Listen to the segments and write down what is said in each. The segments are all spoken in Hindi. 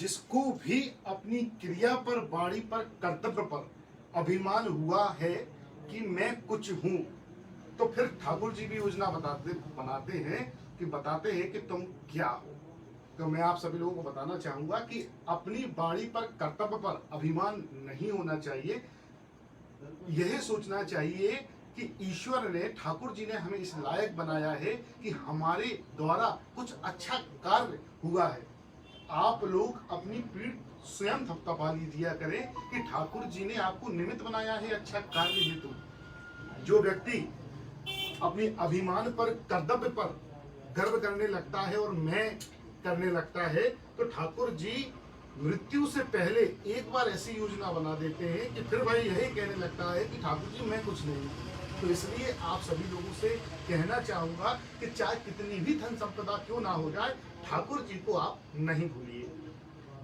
जिसको भी अपनी क्रिया पर, बाणी पर, कर्तव्य पर अभिमान हुआ है कि मैं कुछ हूं, तो फिर ठाकुर जी भी योजना बताते हैं कि तुम क्या हो। तो मैं आप सभी लोगों को बताना चाहूंगा कि अपनी बाणी पर, कर्तव्य पर अभिमान नहीं होना चाहिए। यह सोचना चाहिए कि ईश्वर ने, ठाकुर जी ने हमें इस लायक बनाया है कि हमारे द्वारा कुछ अच्छा कार्य हुआ है। आप लोग अपनी पीठ स्वयं थपथपा लीजिए करें कि ठाकुर जी ने आपको निमित्त बनाया है अच्छा कार्य हेतु। जो व्यक्ति अपने अभिमान पर, कर्तव्य पर गर्व करने लगता है और मैं करने लगता है, तो ठाकुर जी मृत्यु से पहले एक बार ऐसी योजना बना देते हैं कि फिर भाई यही कहने लगता है कि ठाकुर जी मैं कुछ नहीं। तो इसलिए आप सभी लोगों से कहना चाहूंगा कि चाहे कितनी भी धन संपदा क्यों ना हो जाए, ठाकुर जी को आप नहीं भूलिए।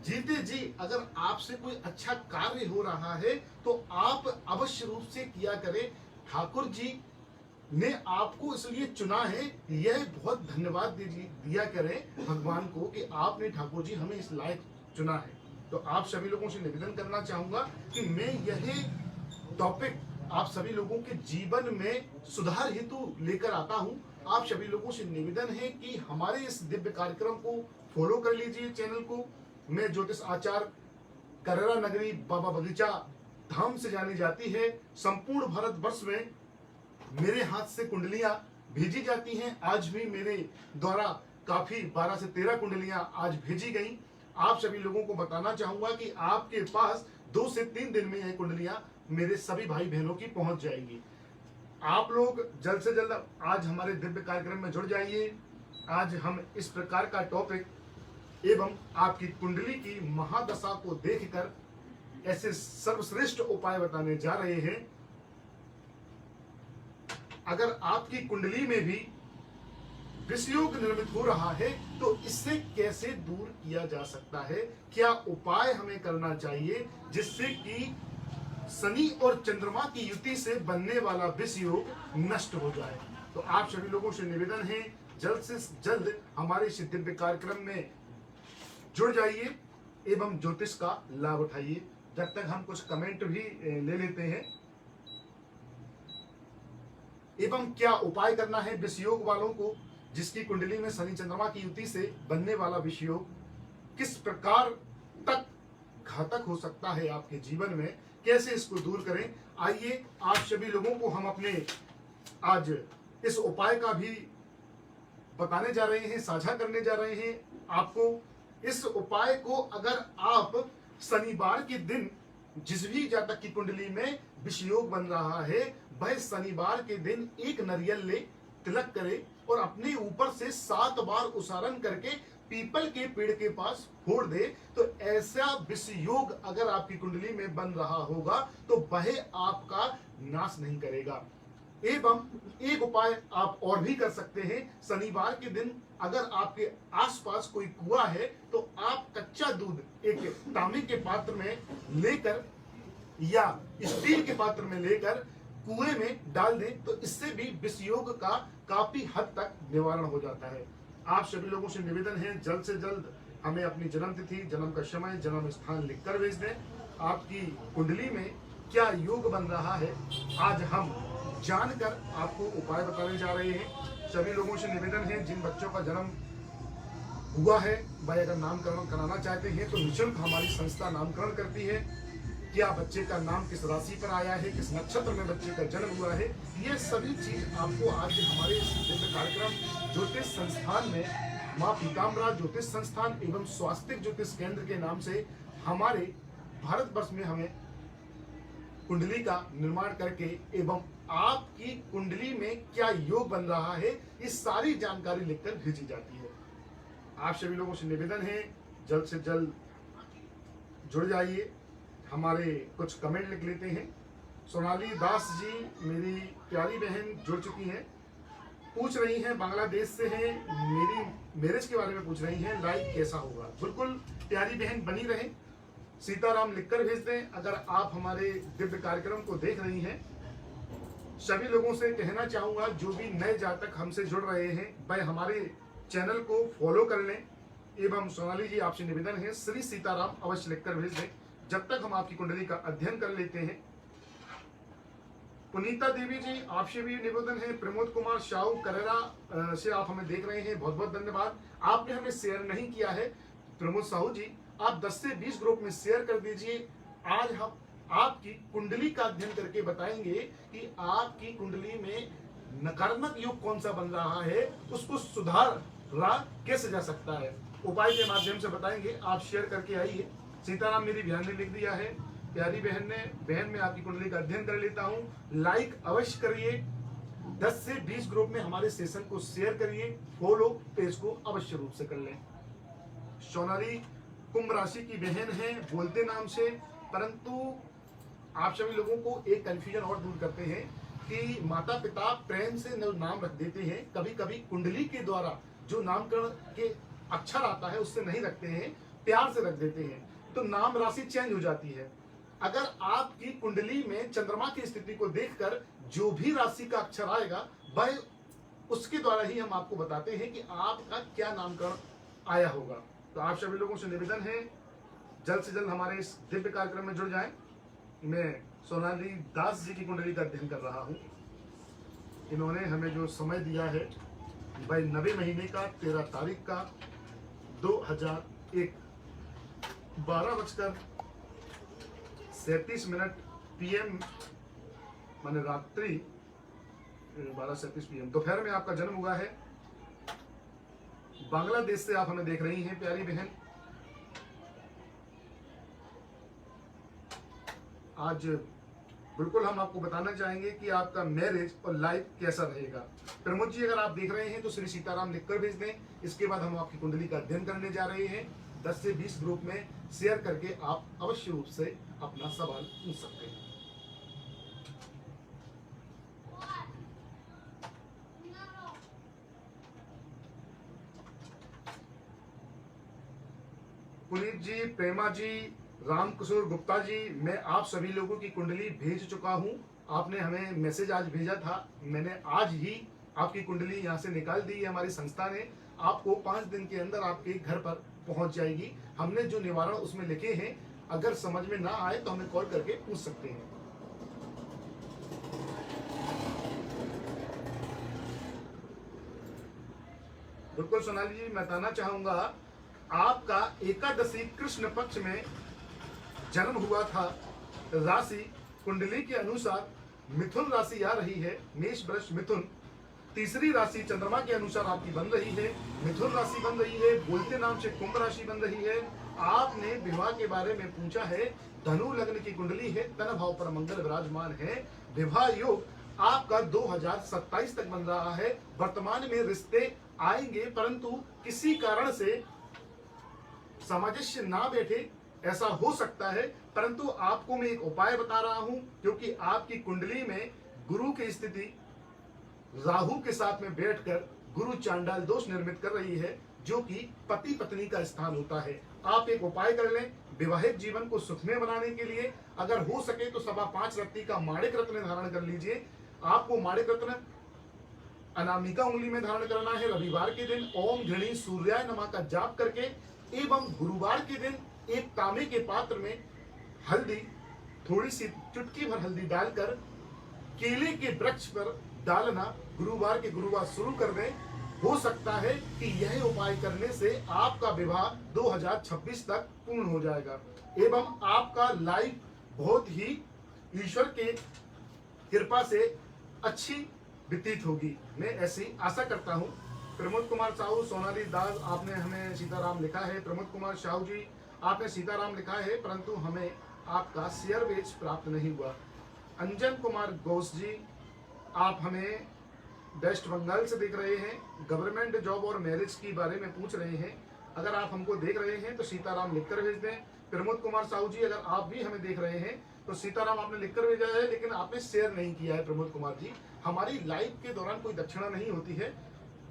जीते जी अगर आपसे कोई अच्छा कार्य हो रहा है तो आप अवश्य रूप से किया करें। ठाकुर जी ने आपको इसलिए चुना है, यह बहुत धन्यवाद दिया करें भगवान को कि आपने, ठाकुर जी, हमें इस लायक चुना है। तो आप सभी लोगों से निवेदन करना चाहूंगा कि मैं यह टॉपिक आप सभी लोगों के जीवन में सुधार हेतु लेकर आता हूं। आप सभी लोगों से निवेदन है कि हमारे इस दिव्य कार्यक्रम को फॉलो कर लीजिए, चैनल को। मैं ज्योतिष आचार्य, कररा नगरी बाबा बगीचा धाम से जानी जाती है। संपूर्ण भारतवर्ष में मेरे हाथ से कुंडलियां भेजी जाती हैं। आज भी मेरे द्वारा काफी 12 से 13 कुंडलियां आज भेजी गई। आप सभी लोगों को बताना चाहूंगा कि आपके पास 2 से 3 दिन में यह कुंडलियां मेरे सभी भाई बहनों की पहुंच जाएगी। आप लोग जल्द से जल्द आज हमारे दिव्य कार्यक्रम में जुड़ जाइए। आज हम इस प्रकार का टॉपिक एवं आपकी कुंडली की महादशा को देखकर ऐसे सर्वश्रेष्ठ उपाय बताने जा रहे हैं। अगर आपकी कुंडली में भी विषयोग निर्मित हो रहा है तो इससे कैसे दूर किया जा सकता है, क्या उपाय हमें करना चाहिए जिससे कि शनि और चंद्रमा की युति से बनने वाला विषयोग नष्ट हो जाए। तो आप सभी लोगों से निवेदन है, जल्द से जल्द हमारे इस दिव्य कार्यक्रम में जुड़ जाइए एवं ज्योतिष का लाभ उठाइए। जब तक हम कुछ कमेंट भी ले लेते हैं। एवं क्या उपाय करना है विषयोग वालों को, जिसकी कुंडली में शनि चंद्रमा की युति से बनने वाला विषयोग किस प्रकार तक घातक हो सकता है आपके जीवन में, कैसे इसको दूर करें। आइए आप सभी लोगों को हम अपने आज इस उपाय का भी बताने जा रहे हैं, साझा करने जा रहे हैं आपको। इस उपाय को अगर आप शनिवार के दिन, जिस भी जातक की कुंडली में विषयोग बन रहा है, वह शनिवार के दिन एक नारियल ले, तिलक करे और अपने ऊपर से 7 बार उच्चारण करके पीपल के पेड़ के पास फोड़ दे, तो ऐसा विषयोग अगर आपकी कुंडली में बन रहा होगा तो वह आपका नाश नहीं करेगा। एवं एक उपाय आप और भी कर सकते हैं। शनिवार के दिन अगर आपके आसपास कोई कुआं है तो आप कच्चा दूध एक तांबे के पात्र में लेकर या स्टील के पात्र में लेकर कुएं में डाल दें, तो इससे भी विषयोग का काफी हद तक निवारण हो जाता है। आप सभी लोगों से निवेदन है, जल्द से जल्द हमें अपनी जन्म तिथि, जन्म का समय, जन्म स्थान लिखकर भेज दें। आपकी कुंडली में क्या योग बन रहा है आज हम जानकर आपको उपाय बताने जा रहे हैं। सभी लोगों से निवेदन है, जिन बच्चों का जन्म हुआ है वह अगर नामकरण कराना चाहते हैं तो निःशुल्क हमारी संस्था नामकरण करती है। क्या बच्चे का नाम किस राशि पर आया है, किस नक्षत्र में बच्चे का जन्म हुआ है, ये सभी चीज आपको आज हमारे इस दिव्य कार्यक्रम ज्योतिष संस्थान में, माँ पीताम्बरा ज्योतिष संस्थान एवं स्वास्तिक ज्योतिष केंद्र के नाम से हमारे भारतवर्ष में हमें कुंडली का निर्माण करके एवं आपकी कुंडली में क्या योग बन रहा है, इस सारी जानकारी लिखकर भेजी जाती है। आप सभी लोगों से निवेदन है, जल्द से जल्द जुड़ जाइए। हमारे कुछ कमेंट लिख लेते हैं। सोनाली दास जी मेरी प्यारी बहन जुड़ चुकी हैं, पूछ रही हैं, बांग्लादेश से हैं, मेरी मैरिज के बारे में पूछ रही हैं, लाइक कैसा होगा। बिल्कुल प्यारी बहन बनी रहे, सीताराम लिखकर भेज दें। अगर आप हमारे दिव्य कार्यक्रम को देख रही हैं, सभी लोगों से कहना चाहूंगा जो भी नए जातक हमसे जुड़ रहे हैं वह हमारे चैनल को फॉलो कर लें एवं सोनाली जी आपसे निवेदन है श्री सीताराम अवश्य लिखकर भेज दें जब तक हम आपकी कुंडली का अध्ययन कर लेते हैं। पुनीता देवी जी आपसे भी निवेदन है। प्रमोद कुमार शाहू करेरा से आप हमें देख रहे हैं, बहुत बहुत धन्यवाद। आपने हमें शेयर नहीं किया है प्रमोद साहू जी, आप 10 से 20 ग्रुप में शेयर कर दीजिए। आज हम आपकी कुंडली का अध्ययन करके बताएंगे कि आपकी कुंडली में नकारात्मक योग कौन सा बन रहा है, उसको सुधारा कैसे जा सकता है, उपाय के माध्यम से बताएंगे। आप शेयर करके आइए। सीताराम मेरी बहन ने लिख दिया है, प्यारी बहन मैं आपकी कुंडली का अध्ययन कर लेता हूँ। लाइक अवश्य करिए, 10 से 20 ग्रुप में हमारे सेशन को शेयर करिए, फॉलो पेज को अवश्य रूप से कर लें। सोनाली कुंभ राशि की बहन है, बोलते नाम से, परंतु आप सभी लोगों को एक कंफ्यूजन और दूर करते हैं कि माता पिता प्रेम से नाम रख देते हैं, कभी कभी कुंडली के द्वारा जो नामकरण के अक्षर आता है उससे नहीं रखते हैं, प्यार से रख देते हैं, तो नाम राशि चेंज हो जाती है। अगर आपकी कुंडली में चंद्रमा की स्थिति को देखकर जो भी राशि का अक्षर आएगा वह उसके द्वारा ही हम आपको बताते हैं कि आपका क्या नामकरण आया होगा। तो आप सभी लोगों से निवेदन है जल्द से जल्द हमारे इस दिव्य कार्यक्रम में जुड़ जाएं। मैं सोनाली दास जी की कुंडली का अध्ययन कर रहा हूं। इन्होंने हमें जो समय दिया है भाई 90 महीने का 13 तारीख का 2001 12:37 PM माने रात्रि 12:37 PM दोपहर में आपका जन्म हुआ है। बांग्लादेश से आप हमें देख रही हैं प्यारी बहन। आज बिल्कुल हम आपको बताना चाहेंगे कि आपका मैरिज और लाइफ कैसा रहेगा। प्रमोद जी अगर आप देख रहे हैं तो श्री सीताराम लिखकर भेज दें। इसके बाद हम आपकी कुंडली का अध्ययन करने जा रहे हैं। 10 से 20 ग्रुप में शेयर करके आप अवश्य रूप से अपना सवाल पूछ सकते हैं। पुनीत जी, प्रेमा जी, रामकिशोर गुप्ता जी, मैं आप सभी लोगों की कुंडली भेज चुका हूं। आपने हमें मैसेज आज भेजा था, मैंने आज ही आपकी कुंडली यहां से निकाल दी है। हमारी संस्था ने आपको 5 दिन के अंदर आपके घर पर पहुंच जाएगी। हमने जो निवारण उसमें लिखे हैं, अगर समझ में ना आए तो हमें कॉल करके पूछ सकते हैं। बिल्कुल सोनाली जी, मैं बताना चाहूंगा आपका एकादशी कृष्ण पक्ष में जन्म हुआ था। राशि कुंडली के अनुसार मिथुन राशि आ रही है, मेष वृष मिथुन। तीसरी राशि चंद्रमा के अनुसार आपकी बन रही है, मिथुन राशि बन रही है। बोलते नाम से कुंभ राशि बन रही है। आपने विवाह के बारे में पूछा है, धनु लग्न की कुंडली है, तन भाव पर मंगल विराजमान है। विवाह योग आपका 2027 तक बन रहा है। वर्तमान में रिश्ते आएंगे, परंतु किसी कारण से सामंजस्य ना बैठे, ऐसा हो सकता है। परंतु आपको मैं एक उपाय बता रहा हूं, क्योंकि आपकी कुंडली में गुरु की स्थिति राहु के साथ में बैठकर गुरु चांडाल दोष निर्मित कर रही है, जो कि पति पत्नी का स्थान होता है। आप एक उपाय कर लें विवाहित जीवन को सुखमय बनाने के लिए। अगर हो सके तो 5.25 रत्ती का माणिक रत्न धारण कर लीजिए। आपको माणिक रत्न अनामिका उंगली में धारण करना है। रविवार के दिन ओम घृणी सूर्याय नमः का जाप करके एवं गुरुवार के दिन एक तांबे के पात्र में हल्दी, थोड़ी सी चुटकी भर हल्दी डालकर केले के वृक्ष पर डालना गुरुवार के गुरुवार शुरू कर दें। हो सकता है कि यह उपाय करने से आपका विवाह 2026 तक पूर्ण हो जाएगा एवं आपका लाइफ बहुत ही ईश्वर के कृपा से अच्छी व्यतीत होगी। मैं ऐसी आशा करता हूँ। प्रमोद कुमार साहू, सोनाली दास, आपने हमें सीताराम लिखा है। प्रमोद कुमार साहू जी, आपने सीताराम लिखा है, परंतु हमें आपका शेयर बेच प्राप्त नहीं हुआ। अंजन कुमार घोष जी, आप हमें वेस्ट बंगाल से देख रहे हैं। गवर्नमेंट जॉब और मैरिज की बारे में पूछ रहे हैं। अगर आप हमको देख रहे हैं तो सीताराम लिखकर भेज दें। प्रमोद कुमार साहू जी, अगर आप भी हमें देख रहे हैं तो सीताराम आपने लिखकर भेजा है, लेकिन आपने शेयर नहीं किया है। प्रमोद कुमार जी, हमारी लाइफ के दौरान कोई दक्षिणा नहीं होती है।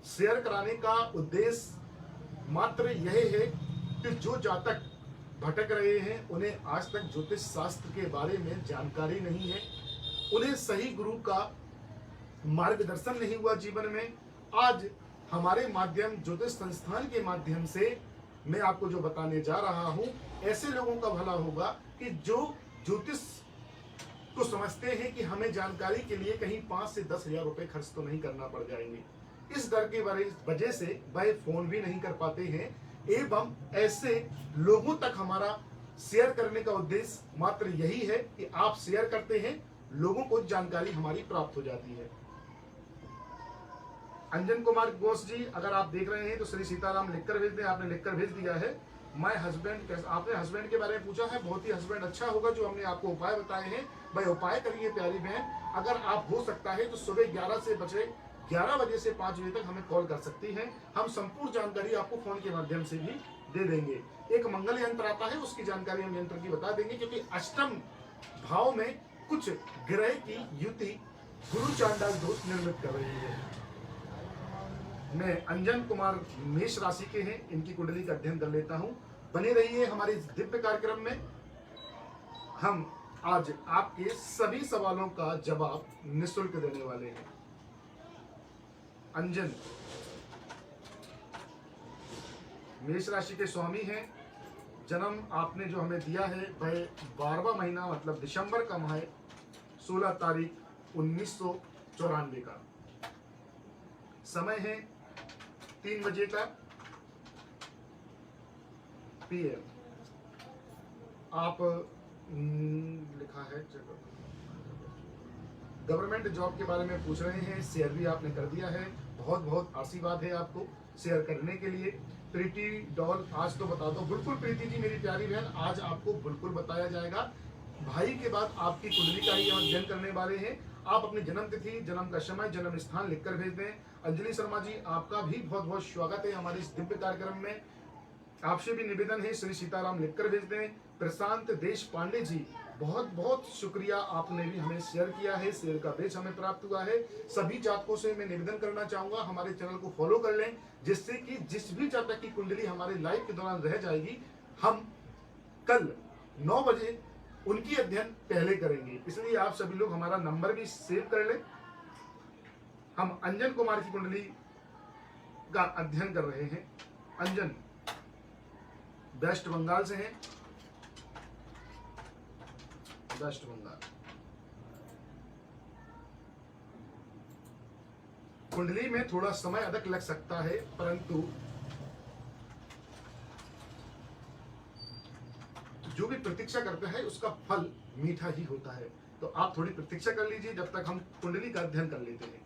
शेयर कराने का उद्देश्य मात्र यह है कि जो जातक भटक रहे हैं, उन्हें आज तक ज्योतिष शास्त्र के बारे में जानकारी नहीं है, उन्हें सही गुरु का मार्गदर्शन नहीं हुआ जीवन में। आज हमारे माध्यम ज्योतिष संस्थान के माध्यम से मैं आपको जो बताने जा रहा हूं, ऐसे लोगों का भला होगा कि जो ज्योतिष को समझते हैं कि हमें जानकारी के लिए कहीं 5 से 10 हजार रुपए खर्च तो नहीं करना पड़ जाएंगे। इस डर के वजह से वह फोन भी नहीं कर पाते हैं, एवं ऐसे लोगों तक हमारा शेयर करने का उद्देश्य मात्र यही है कि आप शेयर करते हैं, लोगों को जानकारी हमारी प्राप्त हो जाती है। अंजन कुमार घोष जी, अगर आप देख रहे हैं तो श्री सीताराम लिखकर भेज दें। आपने लिखकर भेज दिया है। मैं हस्बैंड, आपने हस्बैंड के बारे में पूछा है, बहुत ही हस्बैंड अच्छा होगा जो हमने आपको उपाय बताए हैं। भाई उपाय करिए प्यारी बहन। अगर आप हो सकता है तो सुबह 11 बजे से 5 बजे तक हमें कॉल कर सकती हैं। हम संपूर्ण जानकारी आपको फोन के माध्यम से भी दे देंगे। एक मंगल यंत्र आता है, उसकी जानकारी हम यंत्र की बता देंगे, क्योंकि अष्टम भाव में कुछ ग्रह की युति गुरु चांडाल दोष निर्मित कर रही है। मैं अंजन कुमार मेष राशि के हैं, इनकी कुंडली का अध्ययन कर लेता हूं। बने रहिए हमारे इस दिव्य कार्यक्रम में। हम आज आपके सभी सवालों का जवाब निःशुल्क देने वाले हैं। अंजन मेष राशि के स्वामी हैं। जन्म आपने जो हमें दिया है वह 12वां महीना मतलब दिसंबर का माह 16 तारीख 1994 का। समय है 3 बजे का PM। आप लिखा है गवर्नमेंट जॉब के बारे में पूछ रहे हैं। शेयर भी आपने कर दिया है, बहुत बहुत आशीर्वाद है आपको शेयर करने के लिए। प्रीति डॉल, आज तो बता दो। बिल्कुल प्रीति जी मेरी प्यारी बहन, आज आपको बिल्कुल बताया जाएगा। भाई के बाद आपकी कुंडली का ही हम अध्ययन करने वाले हैं। आप अपनी जन्म तिथि, जन्म का समय, जन्म स्थान लिखकर भेज दें। अंजलि शर्मा जी, आपका भी बहुत बहुत स्वागत है हमारे इस दिव्य कार्यक्रम में। आपसे भी निवेदन है, श्री सीताराम लिखकर भेज दें। प्रशांत देश पांडे जी, बहुत बहुत शुक्रिया, आपने भी हमें शेयर किया है, शेयर का बेच हमें प्राप्त हुआ है। सभी जातकों से मैं निवेदन करना चाहूंगा हमारे चैनल को फॉलो कर लें, जिससे कि जिस भी जातक की कुंडली हमारे लाइव के दौरान रह जाएगी, हम कल 9 बजे उनकी अध्ययन पहले करेंगे। इसलिए आप सभी लोग हमारा नंबर भी सेव कर लें। हम अंजन कुमार की कुंडली का अध्ययन कर रहे हैं। अंजन वेस्ट बंगाल से हैं, वेस्ट बंगाल। कुंडली में थोड़ा समय अधिक लग सकता है, परंतु जो भी प्रतीक्षा करता है उसका फल मीठा ही होता है। तो आप थोड़ी प्रतीक्षा कर लीजिए जब तक हम कुंडली का अध्ययन कर लेते हैं।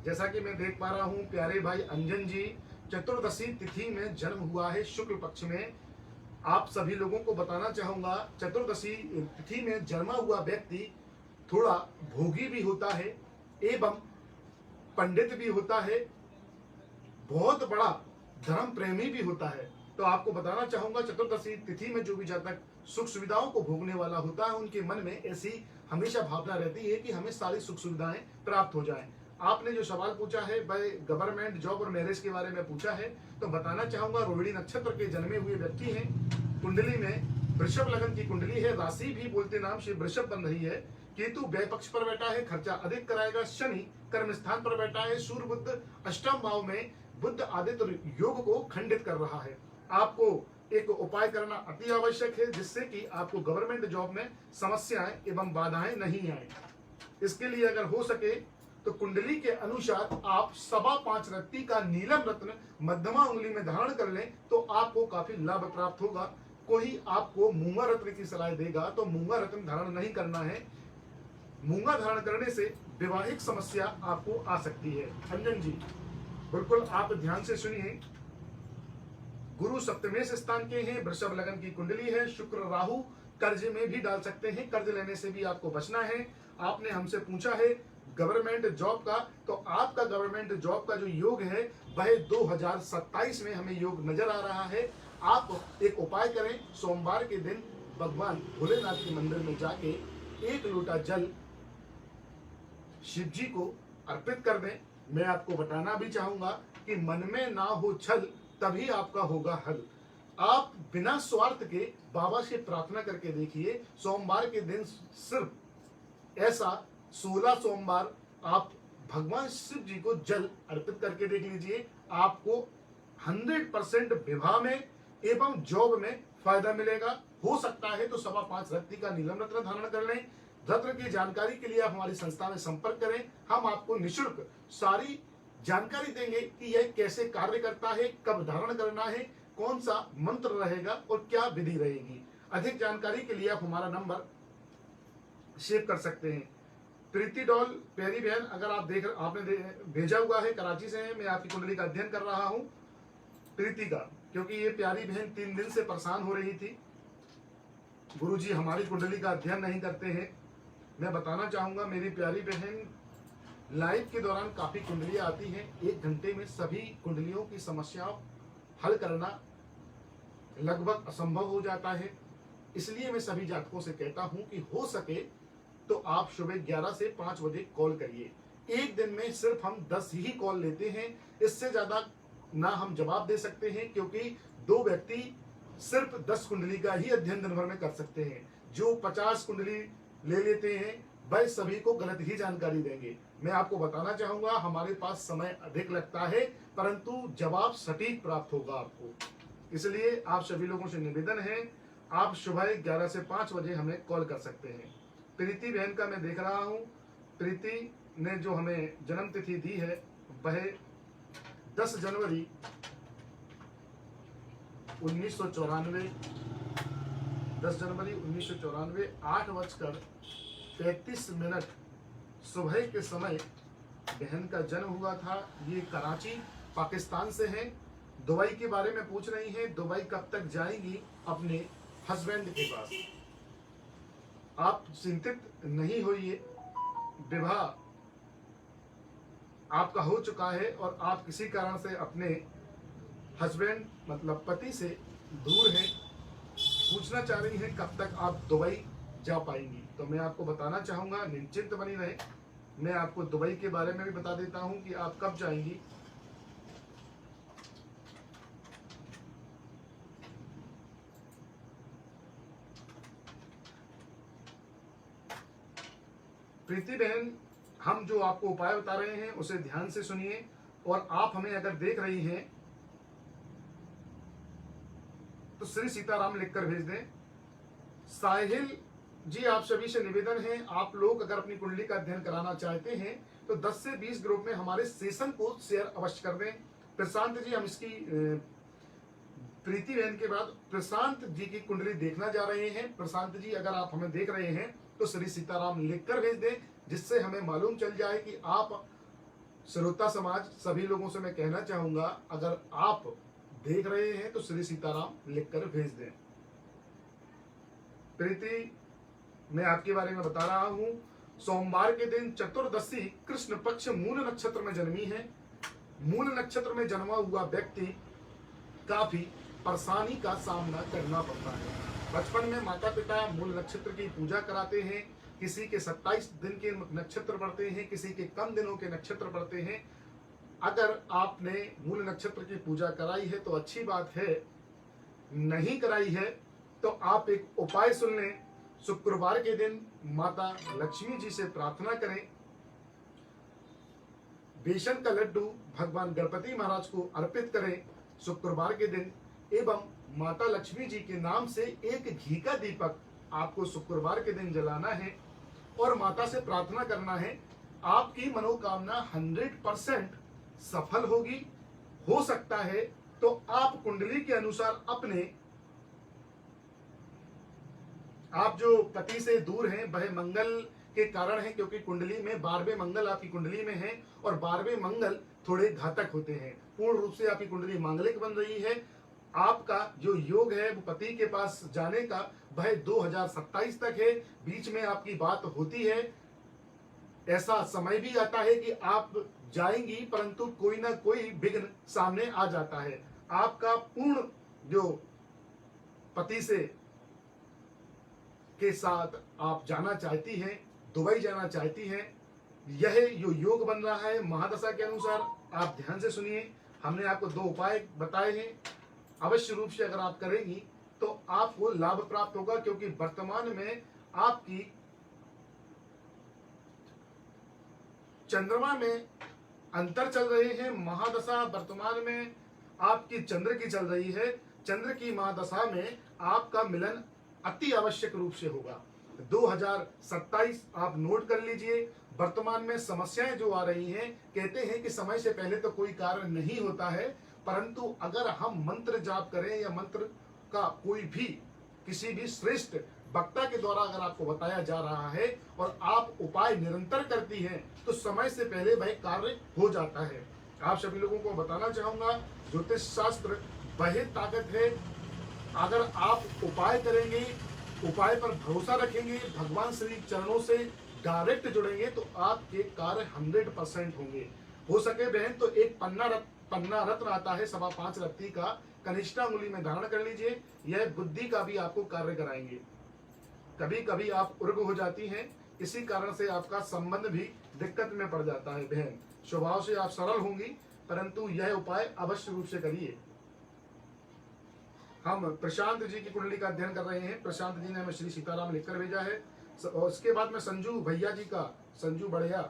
जैसा कि मैं देख पा रहा हूं प्यारे भाई अंजन जी, चतुर्दशी तिथि में जन्म हुआ है, शुक्ल पक्ष में। आप सभी लोगों को बताना चाहूंगा, चतुर्दशी तिथि में जन्मा हुआ व्यक्ति थोड़ा भोगी भी होता है एवं पंडित भी होता है, बहुत बड़ा धर्म प्रेमी भी होता है। तो आपको बताना चाहूंगा, चतुर्दशी तिथि में जो भी जातक सुख सुविधाओं को भोगने वाला होता है, उनके मन में ऐसी हमेशा भावना रहती है कि हमें सारी सुख सुविधाएं प्राप्त हो जाएं। आपने जो सवाल पूछा है वह गवर्नमेंट जॉब और मैरिज के बारे में पूछा है, तो बताना चाहूंगा रोहिणी नक्षत्र के जन्मे हुए व्यक्ति हैं। कुंडली में वृषभ लगन की कुंडली है, राशि भी बोलते नाम से वृषभ बन रही है। केतु व्यय पक्ष पर बैठा है, खर्चा अधिक कराएगा। शनि कर्म स्थान पर बैठा है। सूर्य बुध अष्टम भाव में बुध आदित्य योग को खंडित कर रहा है। आपको एक उपाय करना अति आवश्यक है, जिससे कि आपको गवर्नमेंट जॉब में समस्याएं एवं बाधाएं नहीं आए। इसके लिए अगर हो सके तो कुंडली के अनुसार आप 5.25 रत्ती का नीलम रत्न मध्यमा उंगली में धारण कर लें, तो आपको काफी लाभ प्राप्त होगा। कोई आपको मूंगा रत्न की सलाह देगा तो मूंगा रत्न धारण नहीं करना है। मूंगा धारण करने से वैवाहिक समस्या आपको आ सकती है। अंजन जी बिल्कुल आप ध्यान से सुनिए। गुरु सप्तमेश स्थान के हैं, वृषभ लगन की कुंडली है। शुक्र राहु कर्ज में भी डाल सकते हैं, कर्ज लेने से भी आपको बचना है। आपने हमसे पूछा है गवर्नमेंट जॉब का, तो आपका गवर्नमेंट जॉब का जो योग है वह 2027 में हमें योग नजर आ रहा है। आप एक उपाय करें, सोमवार के दिन भगवान भोलेनाथ के मंदिर में जाके 1 लोटा जल शिव जी को अर्पित कर दें। मैं आपको बताना भी चाहूंगा कि मन में ना हो छल, तभी आपका होगा हल। आप बिना स्वार्थ के बाबा से प्रार्थना करके देखिए। सोमवार के दिन सिर्फ ऐसा 16 सोमवार आप भगवान शिव जी को जल अर्पित करके देख लीजिए। आपको 100% विवाह में एवं जॉब में फायदा मिलेगा। हो सकता है तो 5.25 रत्ती का नीलम रत्न धारण कर लें। रत्न की जानकारी के लिए आप हमारी संस्था में संपर्क करें। हम आपको निःशुल्क सारी जानकारी देंगे कि यह कैसे कार्य करता है, कब धारण करना है, कौन सा मंत्र रहेगा और क्या विधि रहेगी। अधिक जानकारी के लिए आप हमारा नंबर सेव कर सकते हैं। प्रीति डॉल प्यारी बहन, अगर आप आपने भेजा हुआ है, कराची से है, मैं आपकी कुंडली का अध्ययन कर रहा हूं प्रीति का, क्योंकि ये प्यारी बहन 3 दिन से परेशान हो रही थी। गुरुजी हमारी कुंडली का अध्ययन नहीं करते हैं। मैं बताना चाहूंगा मेरी प्यारी बहन, लाइव के दौरान काफी कुंडलियां आती हैं। 1 घंटे में सभी कुंडलियों की समस्याओं हल करना लगभग असंभव हो जाता है। इसलिए मैं सभी जातकों से कहता हूं कि हो सके तो आप सुबह 11 से 5 बजे कॉल करिए। एक दिन में सिर्फ हम 10 ही कॉल लेते हैं, इससे ज्यादा ना हम जवाब दे सकते हैं, क्योंकि 2 व्यक्ति सिर्फ 10 कुंडली का ही अध्ययन दिन भर में कर सकते हैं। जो 50 कुंडली ले लेते हैं वह सभी को गलत ही जानकारी देंगे। मैं आपको बताना चाहूंगा हमारे पास समय अधिक लगता है, परंतु जवाब सटीक प्राप्त होगा आपको। इसलिए आप सभी लोगों से निवेदन है, आप सुबह 11 से 5 बजे हमें कॉल कर सकते हैं। प्रीति बहन का मैं देख रहा हूं, प्रीति ने जो हमें जन्म तिथि दी है वह 10 जनवरी 1994, 10 जनवरी 1994 8:35 सुबह के समय बहन का जन्म हुआ था। ये कराची पाकिस्तान से हैं। दुबई के बारे में पूछ रही हैं, दुबई कब तक जाएंगी अपने हस्बैंड के पास। आप चिंतित नहीं होइए, विवाह आपका हो चुका है और आप किसी कारण से अपने हस्बैंड मतलब पति से दूर हैं। पूछना चाह रही हैं कब तक आप दुबई जा पाएंगी। तो मैं आपको बताना चाहूंगा, निश्चिंत बनी रहे। मैं आपको दुबई के बारे में भी बता देता हूं कि आप कब जाएंगी। प्रीति बहन, हम जो आपको उपाय बता रहे हैं उसे ध्यान से सुनिए, और आप हमें अगर देख रही हैं तो श्री सीताराम लिखकर भेज दें। साहिल जी, आप सभी से निवेदन है, आप लोग अगर अपनी कुंडली का अध्ययन कराना चाहते हैं तो 10 से 20 ग्रुप में हमारे सेशन को शेयर अवश्य कर दें। प्रशांत जी, हम इसकी प्रीति बहन के बाद प्रशांत जी की कुंडली देखना जा रहे हैं। प्रशांत जी, अगर आप हमें देख रहे हैं तो श्री सीताराम लिखकर भेज दें, जिससे हमें मालूम चल जाए कि आप श्रोता समाज सभी लोगों से मैं कहना चाहूंगा, अगर आप देख रहे हैं तो श्री सीताराम लिखकर भेज दें। प्रीति, मैं आपके बारे में बता रहा हूं, सोमवार के दिन चतुर्दशी कृष्ण पक्ष मूल नक्षत्र में जन्मी है। मूल नक्षत्र में जन्मा हुआ व्यक्ति काफी परेशानी का सामना करना पड़ता है। बचपन में माता पिता मूल नक्षत्र की पूजा कराते हैं, किसी के 27 दिन के नक्षत्र पड़ते हैं, किसी के कम दिनों के नक्षत्र पड़ते हैं। अगर आपने मूल नक्षत्र की पूजा कराई है तो अच्छी बात है, नहीं कराई है तो आप एक उपाय सुन लें। शुक्रवार के दिन माता लक्ष्मी जी से प्रार्थना करें, बेसन का लड्डू भगवान गणपति महाराज को अर्पित करें शुक्रवार के दिन, एवं माता लक्ष्मी जी के नाम से एक घी का दीपक आपको शुक्रवार के दिन जलाना है और माता से प्रार्थना करना है। आपकी मनोकामना 100% सफल होगी। हो सकता है तो आप कुंडली के अनुसार अपने, आप जो पति से दूर हैं वह मंगल के कारण है, क्योंकि कुंडली में 12वें मंगल आपकी कुंडली में है और 12वें मंगल थोड़े घातक होते हैं। पूर्ण रूप से आपकी कुंडली मांगलिक बन रही है। आपका जो योग है वो पति के पास जाने का वह 2027 तक है। बीच में आपकी बात होती है, ऐसा समय भी आता है कि आप जाएंगी, परंतु कोई ना कोई विघ्न सामने आ जाता है। आपका पूर्ण जो पति से के साथ आप जाना चाहती हैं, दुबई जाना चाहती हैं, यह जो योग बन रहा है महादशा के अनुसार। आप ध्यान से सुनिए, हमने आपको 2 उपाय बताए हैं। अवश्य रूप से अगर आप करेंगी तो आपको लाभ प्राप्त होगा, क्योंकि वर्तमान में आपकी चंद्रमा में अंतर चल रहे हैं। महादशा वर्तमान में आपकी चंद्र की चल रही है। चंद्र की महादशा में आपका मिलन अति आवश्यक रूप से होगा। 2027 आप नोट कर लीजिए। वर्तमान में समस्याएं जो आ रही हैं, कहते हैं कि समय से पहले तो कोई कार्य नहीं होता है, परंतु अगर हम मंत्र जाप करें या मंत्र का कोई भी किसी भी श्रेष्ठ वक्ता के द्वारा अगर आपको बताया जा रहा है और आप उपाय निरंतर करती हैं, तो समय से पहले वह कार्य हो जाता है। आप सभी लोगों को बताना चाहूंगा, ज्योतिष शास्त्र वह ताकत है। अगर आप उपाय करेंगे, उपाय पर भरोसा रखेंगे, भगवान श्री चरणों से डायरेक्ट जुड़ेंगे, तो आपके कार्य 100% होंगे। हो सके बहन तो एक पन्ना रत्न आता है 5.25 रत्ती का, कनिष्ठा अंगुली में धारण कर लीजिए। यह बुद्धि का भी आपको कार्य कराएंगे। कभी कभी आप उर्ग हो जाती हैं, इसी कारण से आपका संबंध भी दिक्कत में पड़ जाता है। बहन स्वभाव से आप सरल होंगी, परंतु यह उपाय अवश्य रूप से करिए। हम प्रशांत जी की कुंडली का अध्ययन कर रहे हैं। प्रशांत जी ने हमें श्री सीताराम लिखकर भेजा है। और उसके बाद में संजू भैया जी का, संजू बढ़िया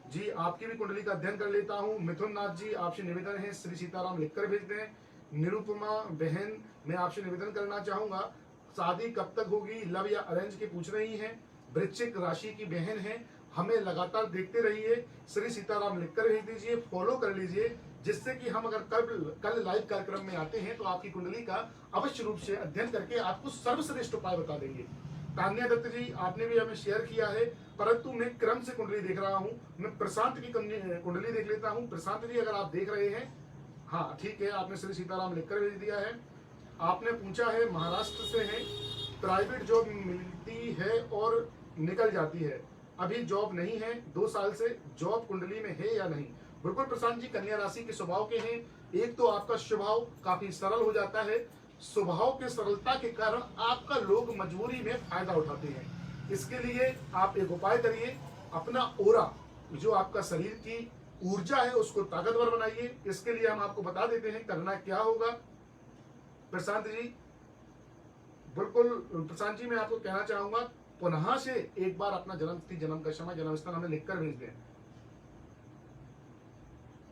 जी, आपकी भी कुंडली का अध्ययन कर लेता हूँ। मिथुन नाथ जी, आपसे निवेदन है श्री सीताराम लिखकर भेज दें। निरुपमा बहन, मैं आपसे निवेदन करना चाहूंगा, शादी कब तक होगी, लव या अरेंज की पूछ रही हैं। वृश्चिक राशि की बहन है, हमें लगातार देखते रहिए, श्री सीताराम लिखकर भेज दीजिए, फॉलो कर लीजिए, जिससे कि हम अगर कल लाइव कार्यक्रम में आते हैं तो आपकी कुंडली का अवश्य रूप से अध्ययन करके आपको सर्वश्रेष्ठ उपाय बता देंगे। तान्या दत्त जी, आपने भी हमें शेयर किया है, परंतु मैं क्रम से कुंडली देख रहा हूं। मैं प्रशांत की कुंडली देख लेता हूं। प्रशांत जी, अगर आप देख रहे हैं, हाँ ठीक है, आपने श्री सीताराम लिखकर भेज दिया है। आपने पूछा है महाराष्ट्र से है, प्राइवेट जॉब मिलती है और निकल जाती है, अभी जॉब नहीं है, 2 साल से जॉब कुंडली में है या नहीं। बिल्कुल प्रशांत जी, कन्या राशि के स्वभाव के हैं। एक तो आपका स्वभाव काफी सरल हो जाता है, स्वभाव के सरलता के कारण आपका लोग मजबूरी में फायदा उठाते हैं। इसके लिए आप एक उपाय करिए, अपना ओरा, जो आपका शरीर की ऊर्जा है, उसको ताकतवर बनाइए। इसके लिए हम आपको बता देते हैं करना क्या होगा। प्रशांत जी, बिल्कुल प्रशांत जी, मैं आपको कहना चाहूंगा, पुनः से एक बार अपना जन्मतिथि, जन्म का समय, जन्म स्थान हमें लिखकर भेज दें,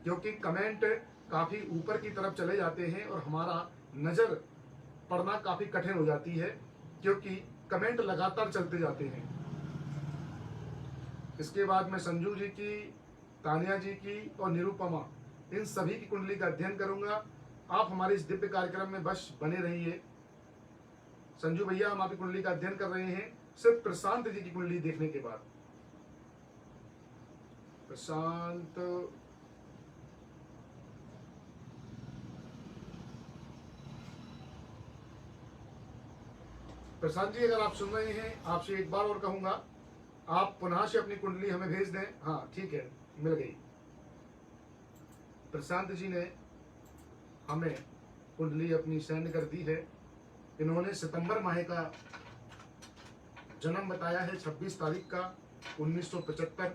क्योंकि कमेंट काफी ऊपर की तरफ चले जाते हैं और हमारा नजर पढ़ना काफी कठिन हो जाती है, क्योंकि कमेंट लगातार चलते जाते हैं। इसके बाद मैं संजू जी की, तानिया जी की और निरुपमा, इन सभी की कुंडली का अध्ययन करूंगा। आप हमारे इस दिव्य कार्यक्रम में बस बने रहिए। संजू भैया, हम आपकी कुंडली का अध्ययन कर रहे हैं सिर्फ प्रशांत जी की कुंडली देखने के बाद। प्रशांत, प्रशांत जी, अगर आप सुन रहे हैं, आपसे एक बार और कहूंगा, आप पुनः से अपनी कुंडली हमें भेज दें। हाँ ठीक है, मिल गई। प्रशांत जी ने हमें कुंडली अपनी सेंड कर दी है। इन्होंने सितंबर माह का जन्म बताया है, 26 तारीख का 1975।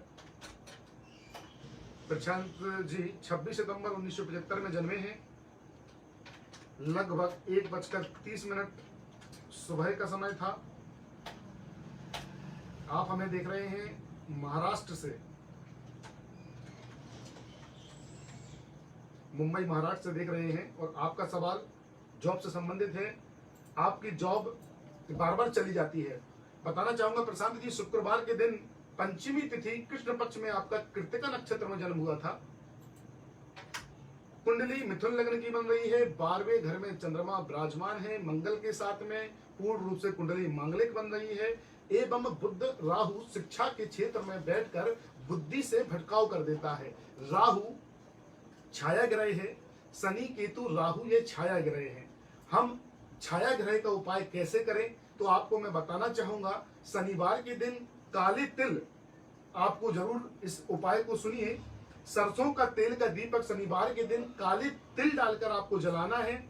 प्रशांत जी 26 सितंबर 1975 में जन्मे हैं। लगभग 1:30 सुबह का समय था। आप हमें देख रहे हैं महाराष्ट्र से, मुंबई महाराष्ट्र से देख रहे हैं, और आपका सवाल जॉब से संबंधित है। आपकी जॉब बार बार चली जाती है। बताना चाहूंगा प्रशांत जी, शुक्रवार के दिन पंचमी तिथि कृष्ण पक्ष में आपका कृतिका नक्षत्र में जन्म हुआ था। कुंडली मिथुन लग्न की बन रही है, 12वें घर में चंद्रमा विराजमान है मंगल के साथ में, पूर्ण रूप से कुंडली मांगलिक बन रही है। एवं बुध राहु शिक्षा के क्षेत्र में बैठकर बुद्धि से भटकाव कर देता है। राहु छाया ग्रह है, शनि केतु राहु ये छाया ग्रह है। हम छाया ग्रह का उपाय कैसे करें, तो आपको मैं बताना चाहूंगा। शनिवार के दिन काले तिल, आपको जरूर इस उपाय को सुनिए। सरसों का तेल का दीपक शनिवार के दिन काले तिल डालकर आपको जलाना है।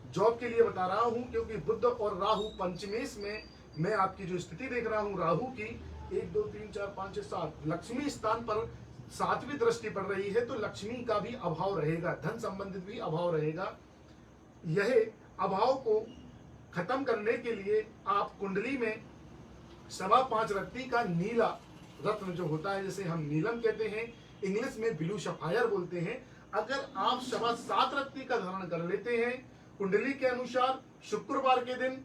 जॉब के लिए बता रहा हूं, क्योंकि बुध और राहु पंचमेश में मैं आपकी जो स्थिति देख रहा हूं राहु की, 1 2 3 4 5 6 7 लक्ष्मी स्थान पर 7वीं दृष्टि पड़ रही है, तो लक्ष्मी का भी अभाव रहेगा, धन संबंधित भी अभाव रहेगा। यह अभाव को खत्म करने के लिए आप कुंडली में 5.25 रत्ती का नीला रत्न जो होता है, जैसे हम नीलम कहते हैं, इंग्लिश में ब्लू सफायर बोलते हैं, अगर आप 7.25 रत्ती का धारण कर लेते हैं कुंडली के अनुसार, शुक्रवार के दिन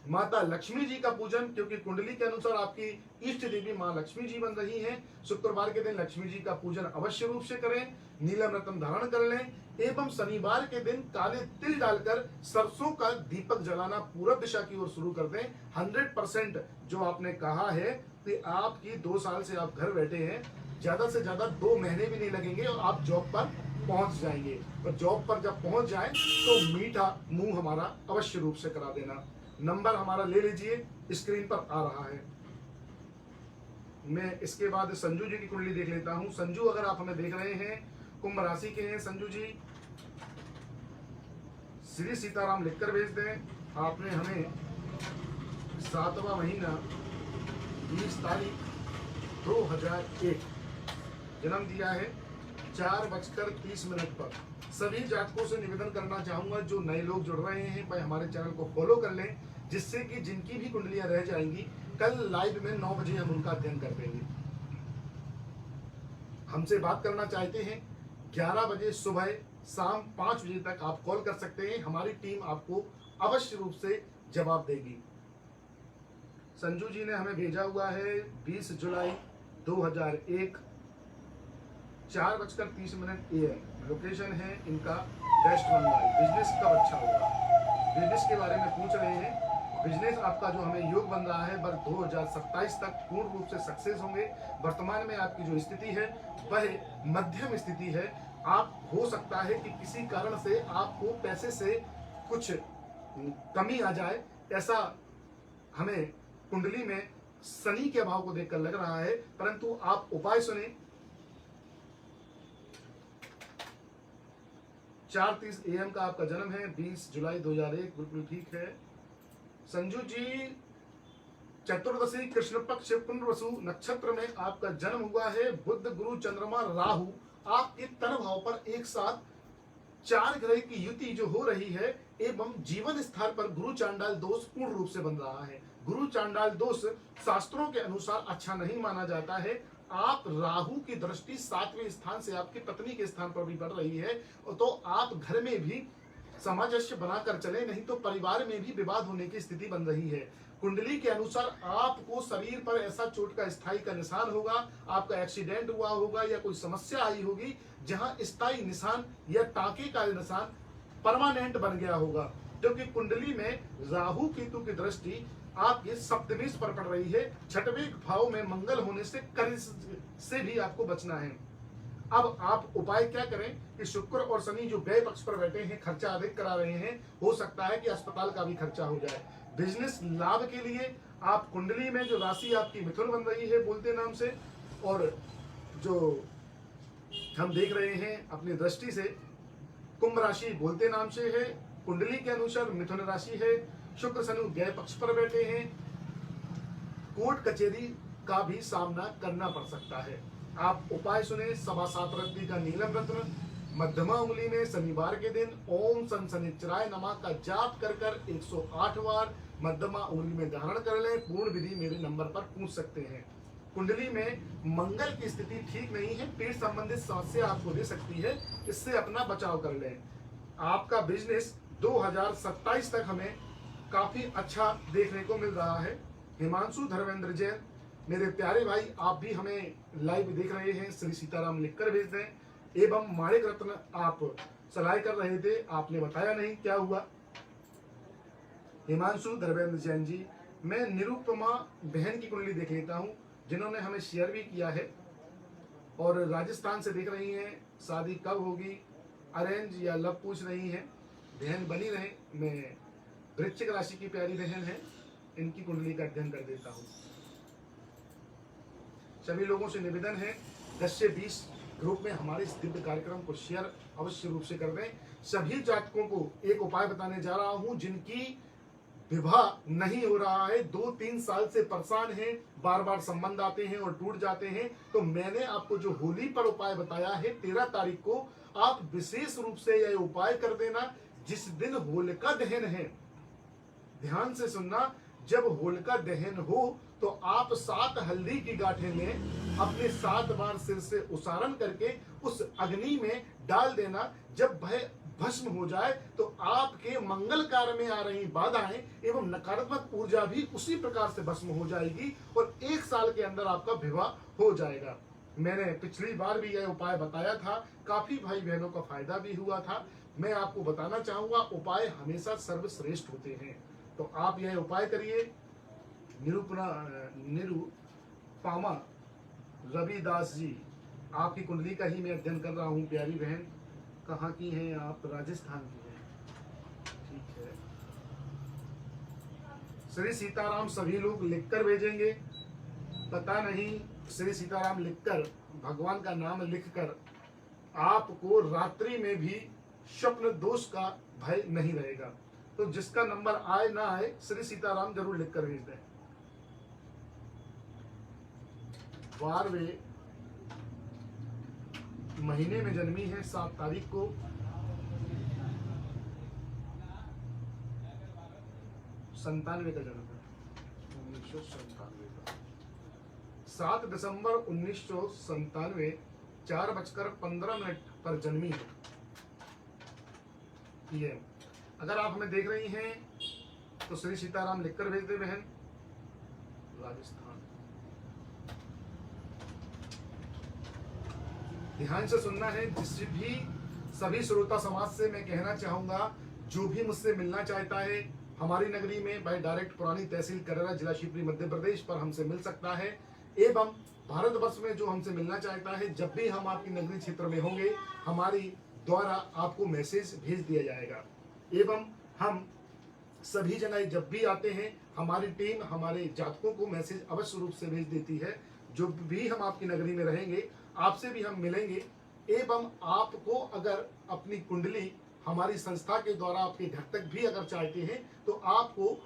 माता लक्ष्मी जी का पूजन, क्योंकि कुंडली के अनुसार आपकी इष्ट देवी मां लक्ष्मी जी बन रही हैं, शुक्रवार के दिन लक्ष्मी जी का पूजन अवश्य रूप से करें, नीलम रत्न धारण कर लें, एवं शनिवार के दिन काले तिल डालकर सरसों का दीपक जलाना पूरब दिशा की ओर शुरू कर दें। 100% जो आपने कहा है कि आपकी 2 साल से आप घर बैठे हैं, ज्यादा से ज्यादा 2 महीने भी नहीं लगेंगे और आप जॉब पर पहुंच जाएंगे। और जॉब पर जब पहुंच जाए तो मीठा मुंह हमारा अवश्य रूप से करा देना। नंबर हमारा ले लीजिए, स्क्रीन पर आ रहा है। मैं इसके बाद संजू जी की कुंडली देख लेता हूं। संजू, अगर आप हमें देख रहे हैं, कुंभ राशि के हैं संजू जी, श्री सीताराम लिखकर भेज दें। आपने हमें 7वां महीना 20 तारीख 2001 जन्म दिया है, 4:30 पर। सभी जातकों से निवेदन करना चाहूंगा, जो नए लोग जुड़ रहे हैं भाई हमारे चैनल को फॉलो कर लें, जिससे कि जिनकी भी कुंडलियां रह जाएंगी, कल लाइव में 9 बजे हम उनका अध्ययन कर देंगे। हमसे बात करना चाहते हैं 11 बजे सुबह, शाम 5 बजे तक आप कॉल कर सकते हैं, हमारी टीम आपको अवश्य रूप से जवाब देगी। संजू जी ने हमें भेजा हुआ है 20 जुलाई 2001 4:30 AM। लोकेशन है इनका वेस्ट बंगाल। बिजनेस कब अच्छा होगा, बिजनेस के बारे में पूछ रहे हैं। बिजनेस आपका जो हमें योग बन रहा है वर्ष 2027 तक पूर्ण रूप से सक्सेस होंगे। वर्तमान में आपकी जो स्थिति है वह मध्यम स्थिति है। आप हो सकता है कि किसी कारण से आपको पैसे से कुछ कमी आ जाए, ऐसा हमें कुंडली में शनि के अभाव को देखकर लग रहा है, परंतु आप उपाय सुने। 4:30 AM का आपका जन्म है, 20 जुलाई 2001, बिल्कुल ठीक है। संजू जी, चतुर्दशी कृष्ण पक्ष पुनर्वसु नक्षत्र में आपका जन्म हुआ है। बुध, गुरु, चंद्रमा, राहु आपके तन भाव पर एक साथ 4 ग्रह की युति जो हो रही है, एवं जीवन स्थान पर गुरु चांडाल दोष पूर्ण रूप से बन रहा है। गुरु चांडाल दोष शास्त्रों के अनुसार अच्छा नहीं माना जाता है। आप राहु की दृष्टि 7वें स्थान से आपकी पत्नी के स्थान पर भी बढ़ रही है, तो आप घर में भी सामंजस्य बनाकर चले, नहीं तो परिवार में भी विवाद होने की स्थिति बन रही है। कुंडली के अनुसार आपको शरीर पर ऐसा चोट का स्थायी का निशान होगा, आपका एक्सीडेंट हुआ होगा या कोई समस्या आई होगी, जहां स्थायी निशान या टाके का निशान परमानेंट बन गया होगा, क्योंकि कुंडली में राहु केतु की दृष्टि आपके सप्तमेश पर पड़ रही है। 6वें भाव में मंगल होने से कर्ज से भी आपको बचना है। अब आप उपाय क्या करें कि शुक्र और शनि जो व्यय पक्ष पर बैठे हैं, खर्चा अधिक करा रहे हैं, हो सकता है कि अस्पताल का भी खर्चा हो जाए। बिजनेस लाभ के लिए आप कुंडली में जो राशि आपकी मिथुन बन रही है बोलते नाम से, और जो हम देख रहे हैं अपनी दृष्टि से कुंभ राशि बोलते नाम से है, कुंडली के अनुसार मिथुन राशि है, शुक्र शनि व्यय पक्ष पर बैठे हैं, कोर्ट कचहरी का भी सामना करना पड़ सकता है। आप उपाय सुने। 7.25 रत्ती का नीलम रत्न मध्यमा उंगली में शनिवार के दिन ओम सन शनिचराय नमः का जाप कर 108 बार मध्यमा उंगली में धारण कर लें। पूर्ण विधि मेरे नंबर पर पूछ सकते हैं। कुंडली में मंगल की स्थिति ठीक नहीं है, पेट संबंधित समस्या आपको दे सकती है, इससे अपना बचाव कर लें। आपका बिजनेस 2027 तक हमें काफी अच्छा देखने को मिल रहा है। हिमांशु धर्मेंद्र जैन, मेरे प्यारे भाई, आप भी हमें लाइव देख रहे हैं, श्री सीताराम लिखकर भेज दें। एवं माणिक रत्न आप सलाह कर रहे थे, आपने बताया नहीं क्या हुआ। हिमांशु धर्मेंद्र जैन जी, मैं निरुपमा बहन की कुंडली देख लेता हूं, जिन्होंने हमें शेयर भी किया है और राजस्थान से देख रही हैं। शादी कब होगी, अरेंज या लव पूछ रही हैं। बहन बनी रहे। मैं वृश्चिक राशि की प्यारी बहन है, इनकी कुंडली का अध्ययन कर देता हूँ। सभी लोगों से निवेदन है 10 से 20 ग्रुप में हमारे इस दिव्य कार्यक्रम को शेयर अवश्य रूप से कर दें। सभी जातकों को एक उपाय बताने जा रहा हूं, जिनकी विवाह नहीं हो रहा है, 2-3 साल से परेशान हैं, बार बार संबंध आते हैं और टूट जाते हैं, तो मैंने आपको जो होली पर उपाय बताया है 13 तारीख को, आप विशेष रूप से यह उपाय कर देना। जिस दिन होलिका दहन है, ध्यान से सुनना, जब होलिका दहन हो तो आप 7 हल्दी की गांठें लें, अपने 7 बार सिर से उच्चारण करके उस अग्नि में डाल देना। जब वह भस्म हो जाए तो आपके मंगल कार्य में आ रही बाधाएं एवं नकारात्मक ऊर्जा भी उसी प्रकार से भस्म हो जाएगी और 1 साल के अंदर आपका विवाह हो जाएगा। मैंने पिछली बार भी यह उपाय बताया था, काफी भाई बहनों का फायदा भी हुआ था। मैं आपको बताना चाहूंगा, उपाय हमेशा सर्वश्रेष्ठ होते हैं, तो आप यह उपाय करिए। निरुपमा रविदास जी, आपकी कुंडली का ही मैं अध्ययन कर रहा हूँ। प्यारी बहन, कहाँ की हैं आप? राजस्थान की हैं, ठीक है। श्री सीताराम सभी लोग लिखकर भेजेंगे, पता नहीं श्री सीताराम लिखकर, भगवान का नाम लिखकर आपको रात्रि में भी स्वप्न दोष का भय नहीं रहेगा। तो जिसका नंबर आए ना आए, श्री सीताराम जरूर लिखकर भेज दें। 12वें महीने में जन्मी है, 7 तारीख को। संतानवे का जन्म है, 1997 का। 7 दिसंबर 1997, 4:15 पर जन्मी है ये। अगर आप हमें देख रही हैं तो श्री सीताराम लिखकर भेज दे बहन। राजस्थान, ध्यान से सुनना है। जिस भी सभी श्रोता समाज से मैं कहना चाहूंगा, जो भी मुझसे मिलना चाहता है हमारी नगरी में, भाई डायरेक्ट पुरानी तहसील करेरा, जिला शिवपुरी, मध्य प्रदेश पर हमसे मिल सकता है। एवं भारतवर्ष में जो हमसे मिलना चाहता है, जब भी हम आपकी नगरी क्षेत्र में होंगे, हमारी द्वारा आपको मैसेज भेज दिया जाएगा। एवं हम सभी जगह जब भी आते हैं, हमारी टीम हमारे जातकों को मैसेज अवश्य रूप से भेज देती है। जो भी हम आपकी नगरी में रहेंगे, आपसे भी हम मिलेंगे। एवं आपको अगर अपनी कुंडली हमारी संस्था के द्वारा आपके घर तक भी अगर चाहते हैं, तो आपको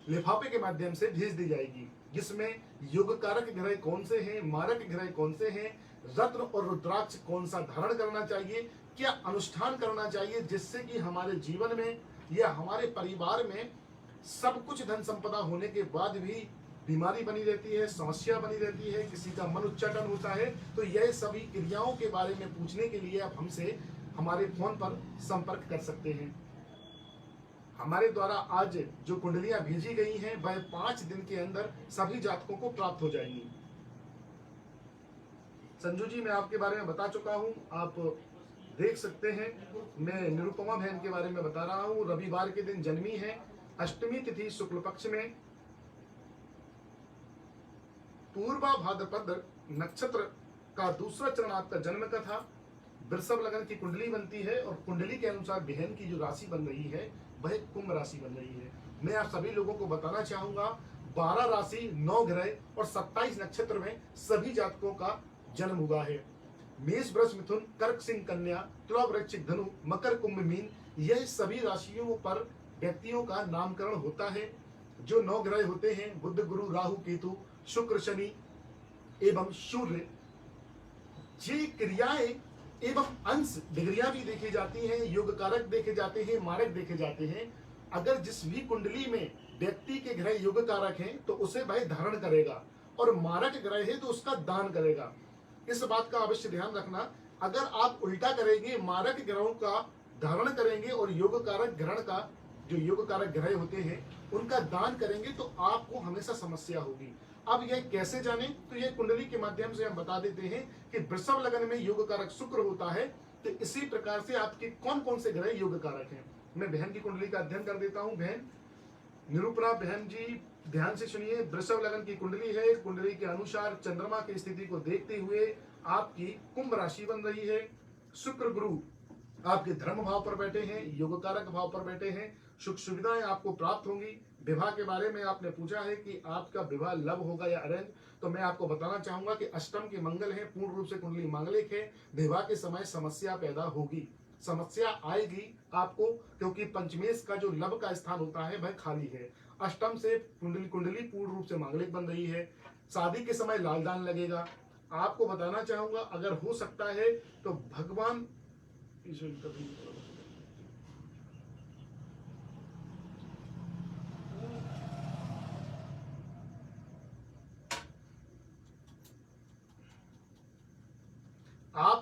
लिफाफे के माध्यम से भेज दी जाएगी, जिसमें युग कारक ग्रह कौन से हैं, मारक ग्रह कौन से हैं, रत्न और रुद्राक्ष कौन सा धारण करना चाहिए, क्या अनुष्ठान करना चाहिए, जिससे कि हमारे जीवन में या हमारे परिवार में सब कुछ धन संपदा होने के बाद भी बीमारी बनी रहती है, समस्या बनी रहती है, किसी का मन उच्चाटन होता है। तो यह सभी क्रियाओं के बारे में पूछने के लिए आप हमसे हमारे फोन पर संपर्क कर सकते हैं। हमारे द्वारा आज जो कुंडलियां भेजी गई हैं, वह 5 दिन के अंदर सभी जातकों को प्राप्त हो जाएंगी। संजू जी, मैं आपके बारे में बता चुका हूं, आप देख सकते हैं। मैं निरुपमा बहन के बारे में बता रहा हूं। रविवार के दिन जन्मी है, अष्टमी तिथि शुक्ल पक्ष में, पूर्वा भाद्रपद नक्षत्र का दूसरा चरण आपका जन्म का था। वृषभ लगन की कुंडली बनती है और कुंडली के अनुसार बहन की जो राशि बन रही है वह कुंभ राशि बन रही है। मैं आप सभी लोगों को बताना चाहूंगा, 12 राशि, 9 ग्रह और 27 नक्षत्र में सभी जातकों का जन्म हुआ है। मेष, वृष, मिथुन, कर्क, सिंह, कन्या, तुला, वृश्चिक, धनु, मकर, कुंभ, मीन, यह सभी राशियों पर व्यक्तियों का नामकरण होता है। जो 9 ग्रह होते हैं, बुध, गुरु, राहु, केतु, शुक्र, शनि एवं सूर्य, ये क्रियाएं एवं अंश डिग्रियां भी देखी जाती हैं, योग कारक देखे जाते हैं, मारक देखे जाते हैं। अगर जिस भी कुंडली में व्यक्ति के ग्रह योग कारक हैं तो उसे वह धारण करेगा, और मारक ग्रह है तो उसका दान करेगा। इस बात का अवश्य ध्यान रखना। अगर आप उल्टा करेंगे, मारक ग्रहों का धारण करेंगे और योग कारक ग्रहण का, जो योग कारक ग्रह होते हैं उनका दान करेंगे, तो आपको हमेशा समस्या होगी। अब यह कैसे जाने, तो यह कुंडली के माध्यम से हम बता देते हैं कि वृषभ लगन में योग कारक शुक्र होता है, तो इसी प्रकार से आपके कौन कौन से ग्रह योग कारक हैं। मैं बहन की कुंडली का अध्ययन कर देता हूं। बहन निरूपणा बहन जी, ध्यान से सुनिए। वृषभ लगन की कुंडली है। कुंडली के अनुसार चंद्रमा की स्थिति को देखते हुए आपकी कुंभ राशि बन रही है। शुक्र गुरु आपके धर्म भाव पर बैठे हैं, योग कारक भाव पर बैठे हैं। सुख सुविधाएं आपको प्राप्त होंगी। विवाह के बारे में आपने पूछा है कि आपका विवाह लव होगा या अरेंज, तो मैं आपको बताना चाहूंगा कि अष्टम के मंगल है, पूर्ण रूप से कुंडली मांगलिक है। विवाह के समय समस्या पैदा होगी, समस्या आएगी आपको, क्योंकि पंचमेश का जो लव का स्थान होता है वह खाली है। अष्टम से कुंडली पूर्ण रूप से मांगलिक बन रही है। शादी के समय लालदान लगेगा। आपको बताना चाहूंगा, अगर हो सकता है तो भगवान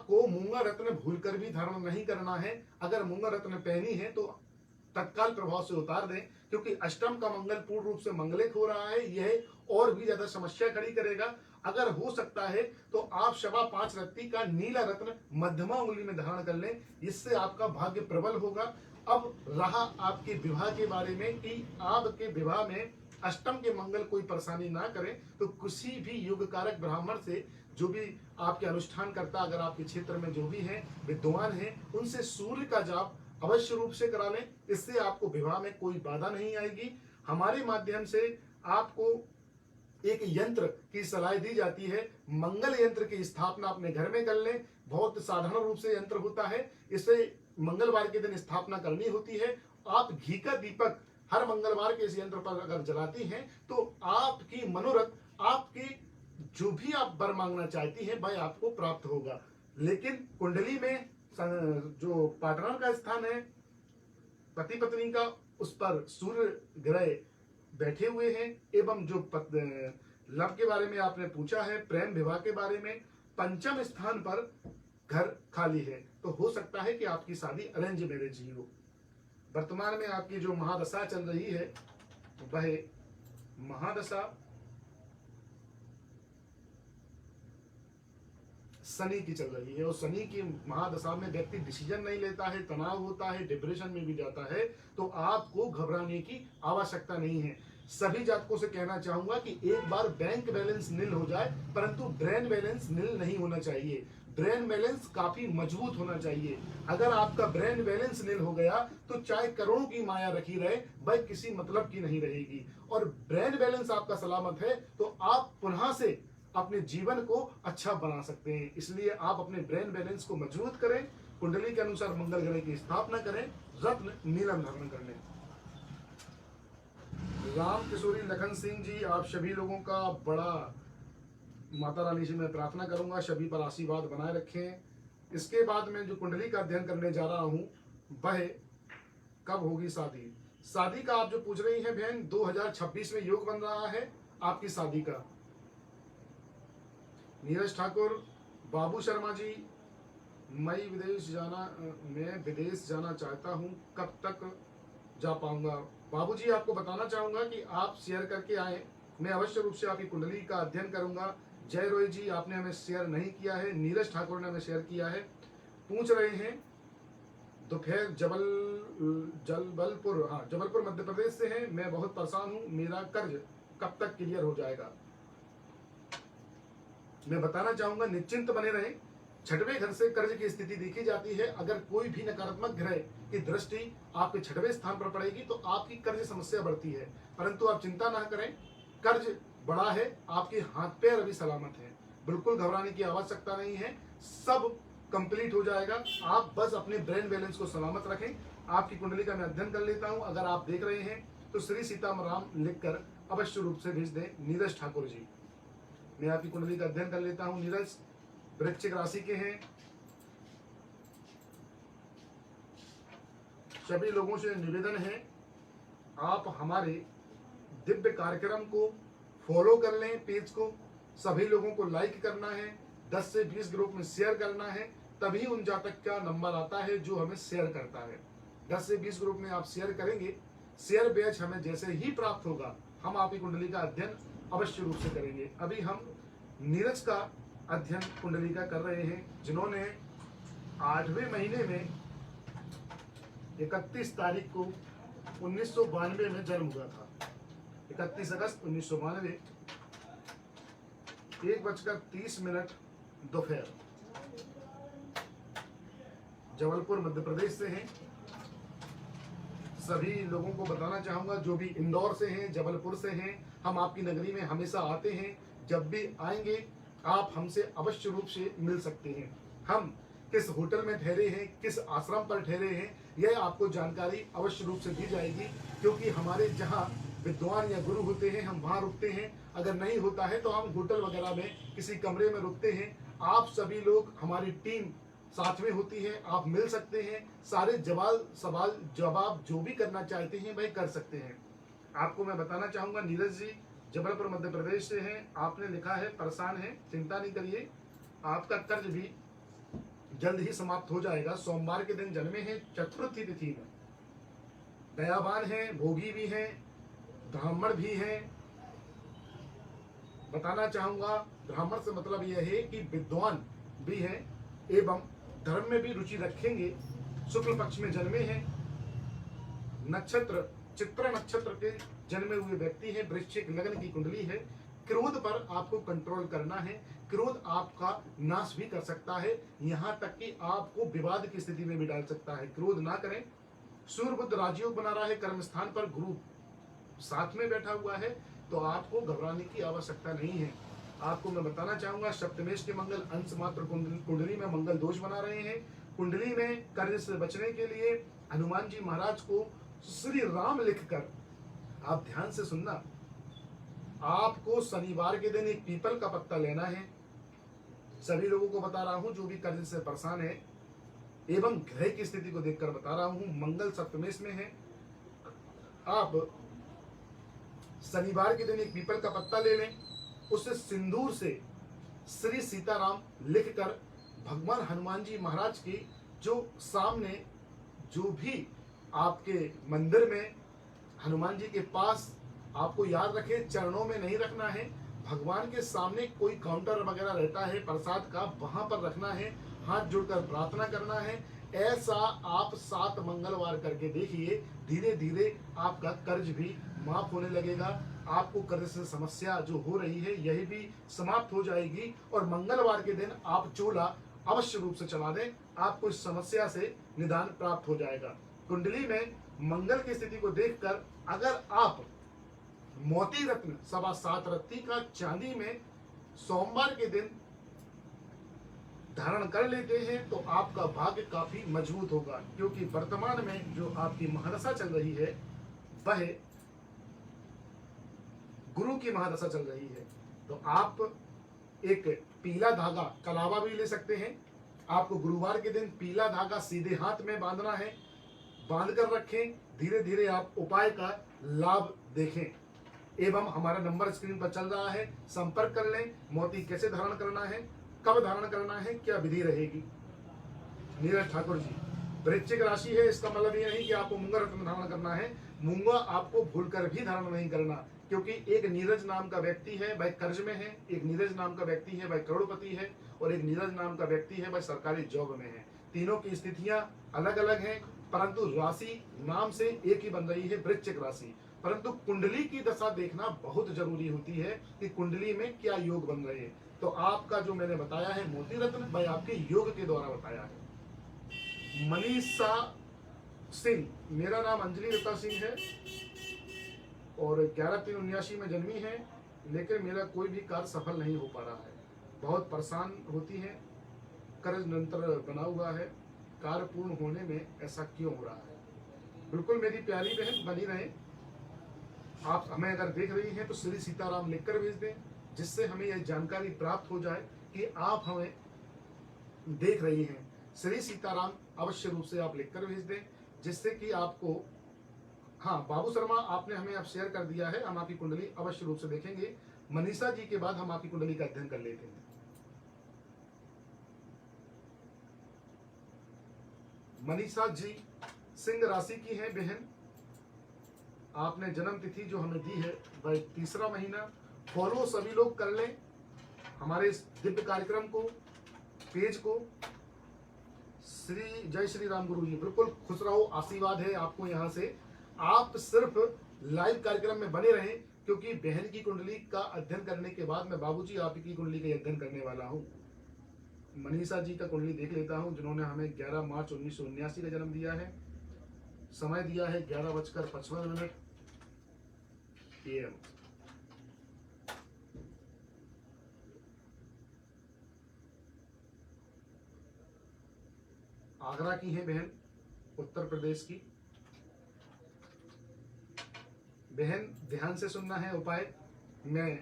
आपको मूंगा रत्न भूलकर भी धारण नहीं करना है। अगर मूंगा रत्न पहनी है तो तत्काल प्रभाव से उतार दें, क्योंकि अष्टम का मंगल पूर्ण रूप से मंगलित हो रहा है, यह और भी ज्यादा समस्या खड़ी करेगा। अगर हो सकता है तो आप 5.25 रत्ती का नीला रत्न मध्यमा उंगली में धारण कर लें, इससे आपका भाग्य प्रबल होगा। अब रहा आपके विवाह के बारे में कि आपके विवाह में अष्टम के मंगल कोई परेशानी ना करें, तो किसी भी युग कारक ब्राह्मण से, जो भी आपके अनुष्ठान करता, अगर आपके क्षेत्र में जो भी हैं विद्वान हैं, उनसे सूर्य का जाप अवश्य रूप से करा लें। इससे आपको विवाह में कोई बाधा नहीं आएगी। हमारे माध्यम से आपको एक यंत्र की सलाह दी जाती है, मंगल यंत्र की स्थापना अपने घर में कर लें। बहुत साधारण रूप से यंत्र होता है, इसे मंगलवार के दिन स्थापना करनी होती है। आप घी का दीपक हर मंगलवार के इस यंत्र पर अगर जलाती हैं तो आपकी मनोरथ, आपकी जो भी आप वर मांगना चाहती हैं वह आपको प्राप्त होगा। लेकिन कुंडली में जो पार्टनर का स्थान है, पति पत्नी का, उस पर सूर्य ग्रह बैठे हुए हैं, एवं जो लव के बारे में आपने पूछा है, प्रेम विवाह के बारे में, पंचम स्थान पर घर खाली है, तो हो सकता है कि आपकी शादी अरेंज मैरिज ही हो। वर्तमान में आपकी जो महादशा चल रही है वह महादशा शनि की चल रही है, और शनि की महादशा में व्यक्ति डिसीजन नहीं लेता है, तनाव होता है, डिप्रेशन में भी जाता है। तो आपको घबराने की आवश्यकता नहीं है। सभी जातकों से कहना चाहूंगा कि एक बार बैंक बैलेंस नील हो जाए, परंतु ब्रेन बैलेंस नील नहीं होना चाहिए। ब्रेन बैलेंस काफी मजबूत होना चाहिए। अगर आपका ब्रेन बैलेंस नील हो गया तो चाहे करोड़ों की माया रखी रहे, वह किसी मतलब की नहीं रहेगी। और ब्रेन बैलेंस आपका सलामत है तो आप पुनः से अपने जीवन को अच्छा बना सकते हैं। इसलिए आप अपने ब्रेन बैलेंस को मजबूत करें, कुंडली के अनुसार मंगल ग्रह की स्थापना करें, रत्न नीलम धारण कर लें। राम किशोरी लखन सिंह जी, आप सभी लोगों का बड़ा माता रानी से मैं प्रार्थना करूंगा, सभी पर आशीर्वाद बनाए रखें। इसके बाद मैं जो कुंडली का अध्ययन करने जा रहा हूं वह कब होगी शादी। शादी का आप जो पूछ रही हैं बहन, 2026 में योग बन रहा है आपकी शादी का। नीरज ठाकुर, बाबू शर्मा जी, मैं विदेश जाना चाहता हूं, कब तक जा पाऊंगा। बाबू जी, आपको बताना चाहूंगा कि आप शेयर करके आए, मैं अवश्य रूप से आपकी कुंडली का अध्ययन करूंगा। जय रोय जी, आपने हमें शेयर नहीं किया है, नीरज ठाकुर ने हमें शेयर किया है। पूछ रहे हैं दोपहर जबलपुर, हाँ जबलपुर मध्य प्रदेश से हैं। मैं बहुत परेशान हूँ, मेरा कर्ज कब तक क्लियर हो जाएगा। मैं बताना चाहूंगा निश्चिंत बने रहें। छठवें घर से कर्ज की स्थिति देखी जाती है। अगर कोई भी नकारात्मक ग्रह की दृष्टि आपके छठवें स्थान पर पड़ेगी तो आपकी कर्ज समस्या बढ़ती है, परंतु आप चिंता ना करें, कर्ज बड़ा है, आपके हाथ पैर अभी सलामत हैं, बिल्कुल घबराने की आवश्यकता नहीं है, सब कंप्लीट हो जाएगा। आप बस अपने ब्रेन बैलेंस को सलामत रखें। आपकी कुंडली का मैं अध्ययन कर लेता हूं। अगर आप देख रहे हैं तो श्री सीताराम लिखकर अवश्य रूप से भेज दें। नीरज ठाकुर जी, मैं आपकी कुंडली का अध्ययन कर लेता हूं। नीरज वृश्चिक राशि के हैं। सभी लोगों से निवेदन है, आप हमारे दिव्य कार्यक्रम को फॉलो कर लें, पेज को सभी लोगों को लाइक करना है, 10 से 20 ग्रुप में शेयर करना है, तभी उन जातक का नंबर आता है जो हमें शेयर करता है। 10 से 20 ग्रुप में आप शेयर करेंगे, शेयर बैच हमें जैसे ही प्राप्त होगा हम आपकी कुंडली का अध्ययन अवश्य रूप से करेंगे। अभी हम नीरज का अध्ययन कुंडली का कर रहे हैं, जिन्होंने 8वें महीने में 31 तारीख को 1992 में जन्म हुआ था। 31 अगस्त 1992, 1:30 दोपहर, जबलपुर मध्य प्रदेश से हैं। सभी लोगों को बताना चाहूंगा जो भी इंदौर से हैं, जबलपुर से हैं, हम आपकी नगरी में हमेशा आते हैं। जब भी आएंगे आप हमसे अवश्य रूप से मिल सकते हैं। हम किस होटल में ठहरे हैं, किस आश्रम पर ठहरे हैं, यह आपको जानकारी अवश्य रूप से दी जाएगी, क्योंकि हमारे जहाँ विद्वान या गुरु होते हैं हम वहाँ रुकते हैं। अगर नहीं होता है तो हम होटल वगैरह में किसी कमरे में रुकते हैं। आप सभी लोग, हमारी टीम साथ में होती है, आप मिल सकते हैं, सारे सवाल जवाब जो भी करना चाहते हैं वही कर सकते हैं। आपको मैं बताना चाहूंगा, नीरज जी जबलपुर मध्य प्रदेश से हैं, आपने लिखा है परेशान है, चिंता नहीं करिए, आपका कर्ज भी जल्द ही समाप्त हो जाएगा। सोमवार के दिन जन्मे हैं, चतुर्थी तिथि में, दयावान हैं, भोगी भी हैं, ब्राह्मण भी हैं। बताना चाहूंगा, ब्राह्मण से मतलब यह है कि विद्वान भी हैं एवं धर्म में भी रुचि रखेंगे। शुक्ल पक्ष में जन्मे हैं, नक्षत्र चित्रा नक्षत्र के जन्मे हुए व्यक्ति हैं, वृश्चिक लग्न की कुंडली है। क्रोध पर आपको कंट्रोल करना है, क्रोध आपका नाश भी कर सकता है, यहाँ तक कि आपको विवाद की स्थिति में भी डाल सकता है। क्रोध ना करें। सूर्य बुध राजयोग बना रहा है, कर्म स्थान पर गुरु साथ में बैठा हुआ है, तो आपको घबराने की आवश्यकता नहीं है। आपको मैं बताना चाहूंगा, सप्तमेश के मंगल अंश मात्र कुंडली में मंगल दोष बना रहे हैं। कुंडली में कर्ज से बचने के लिए हनुमान जी महाराज को श्री राम लिखकर, आप ध्यान से सुनना, आपको शनिवार के दिन एक पीपल का पत्ता लेना है। सभी लोगों को बता रहा हूं जो भी कर्ज से परेशान है एवं ग्रह की स्थिति को देखकर बता रहा हूं, मंगल सप्तमेश में है। आप शनिवार के दिन एक पीपल का पत्ता ले लें, उसे सिंदूर से श्री सीताराम लिखकर भगवान हनुमान जी महाराज की जो सामने जो भी आपके मंदिर में हनुमान जी के पास, आपको याद रखें चरणों में नहीं रखना है, भगवान के सामने कोई काउंटर वगैरह रहता है प्रसाद का, वहां पर रखना है, हाथ जोड़कर प्रार्थना करना है। ऐसा आप 7 मंगलवार करके देखिए, धीरे धीरे आपका कर्ज भी माफ होने लगेगा। आपको कर्ज से समस्या जो हो रही है यही भी समाप्त हो जाएगी। और मंगलवार के दिन आप चूल्हा अवश्य रूप से चला दें, आपको इस समस्या से निदान प्राप्त हो जाएगा। कुंडली में मंगल की स्थिति को देखकर अगर आप मोती रत्न 7.25 रत्ती का चांदी में सोमवार के दिन धारण कर लेते हैं तो आपका भाग्य काफी मजबूत होगा, क्योंकि वर्तमान में जो आपकी महादशा चल रही है वह गुरु की महादशा चल रही है। तो आप एक पीला धागा कलावा भी ले सकते हैं। आपको गुरुवार के दिन पीला धागा सीधे हाथ में बांधना है, बांध कर रखें। धीरे धीरे आप उपाय का लाभ देखें। एवं हमारा नंबर स्क्रीन पर चल रहा है, संपर्क कर लें। मोती कैसे धारण करना है, कब धारण करना है, क्या विधि रहेगी। नीरज ठाकुर जी, वृश्चिक राशि है, इसका मतलब ये नहीं कि आपको मूंगा रत्न धारण करना है। मूंगा आपको भूलकर भी धारण नहीं करना, क्योंकि एक नीरज नाम का व्यक्ति है वह कर्ज में है, एक नीरज नाम का व्यक्ति है वह करोड़पति है, और एक नीरज नाम का व्यक्ति है वह सरकारी जॉब में है। तीनों की स्थितियां अलग अलग हैं, परंतु राशि नाम से एक ही बन रही है, वृश्चिक राशि। परंतु कुंडली की दशा देखना बहुत जरूरी होती है कि कुंडली में क्या योग बन रहे हैं। तो आपका जो मैंने बताया है मोती रत्न, वह आपके योग के द्वारा बताया है। मनीषा सिंह, मेरा नाम अंजलि दत्ता सिंह है और 11/3/79 में जन्मी है, लेकिन मेरा कोई भी कार्य सफल नहीं हो पा रहा है। बहुत परेशान होती है, कर्ज निरंतर बना हुआ है, कार्य पूर्ण होने में ऐसा क्यों हो रहा है। बिल्कुल मेरी प्यारी बहन बनी रहे। आप हमें अगर देख रही हैं तो श्री सीताराम लिखकर भेज दें, जिससे हमें यह जानकारी प्राप्त हो जाए कि आप हमें देख रही हैं। श्री सीताराम अवश्य रूप से आप लिखकर भेज दें, जिससे कि आपको, हाँ बाबू शर्मा आपने हमें अब शेयर कर दिया है, हम आपकी कुंडली अवश्य रूप से देखेंगे। मनीषा जी के बाद हम आपकी कुंडली का अध्ययन कर लेते हैं। मनीषा जी सिंह राशि की है बहन। आपने जन्म तिथि जो हमें दी है वह 3रा महीना। फॉलो सभी लोग कर लें हमारे इस दिव्य कार्यक्रम को, पेज को। जय श्री राम गुरु जी, बिल्कुल खुश रहो, आशीर्वाद है आपको यहाँ से। आप सिर्फ लाइव कार्यक्रम में बने रहें, क्योंकि बहन की कुंडली का अध्ययन करने के बाद मैं बाबूजी आपकी कुंडली का अध्ययन करने वाला हूँ। मनीषा जी का कुंडली देख लेता हूँ, जिन्होंने हमें 11 मार्च 1979 का जन्म दिया है। समय दिया है 11:55 AM। आगरा की है बहन, उत्तर प्रदेश की बहन। ध्यान से सुनना है उपाय। मैं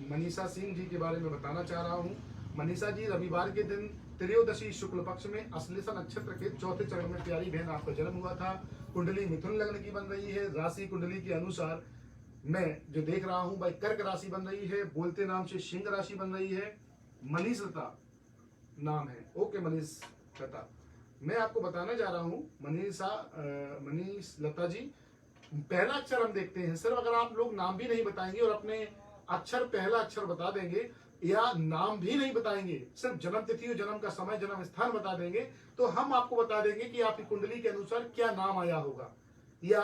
मनीषा सिंह जी के बारे में बताना चाह रहा हूँ। मनीषा जी रविवार के दिन त्रयोदशी शुक्ल पक्ष में अश्लेषा नक्षत्र के 4थे चरण में प्यारी बहन आपका जन्म हुआ था। कुंडली मिथुन लग्न की बन रही है। राशि कुंडली के अनुसार मैं जो देख रहा हूं भाई कर्क राशि बन रही है। बोलते नाम से सिंह राशि बन रही है। मनीषता नाम है। ओके मनीष, लता। मैं आपको बताने जा रहा हूँ मनीष लता जी, पहला अक्षर हम देखते हैं। सिर्फ अगर आप लोग नाम भी नहीं बताएंगे और अपने अक्षर पहला अक्षर बता देंगे या नाम भी नहीं बताएंगे, सिर्फ जन्म तिथि और जन्म का समय जन्म स्थान बता देंगे, तो हम आपको बता देंगे कि आपकी कुंडली के अनुसार क्या नाम आया होगा या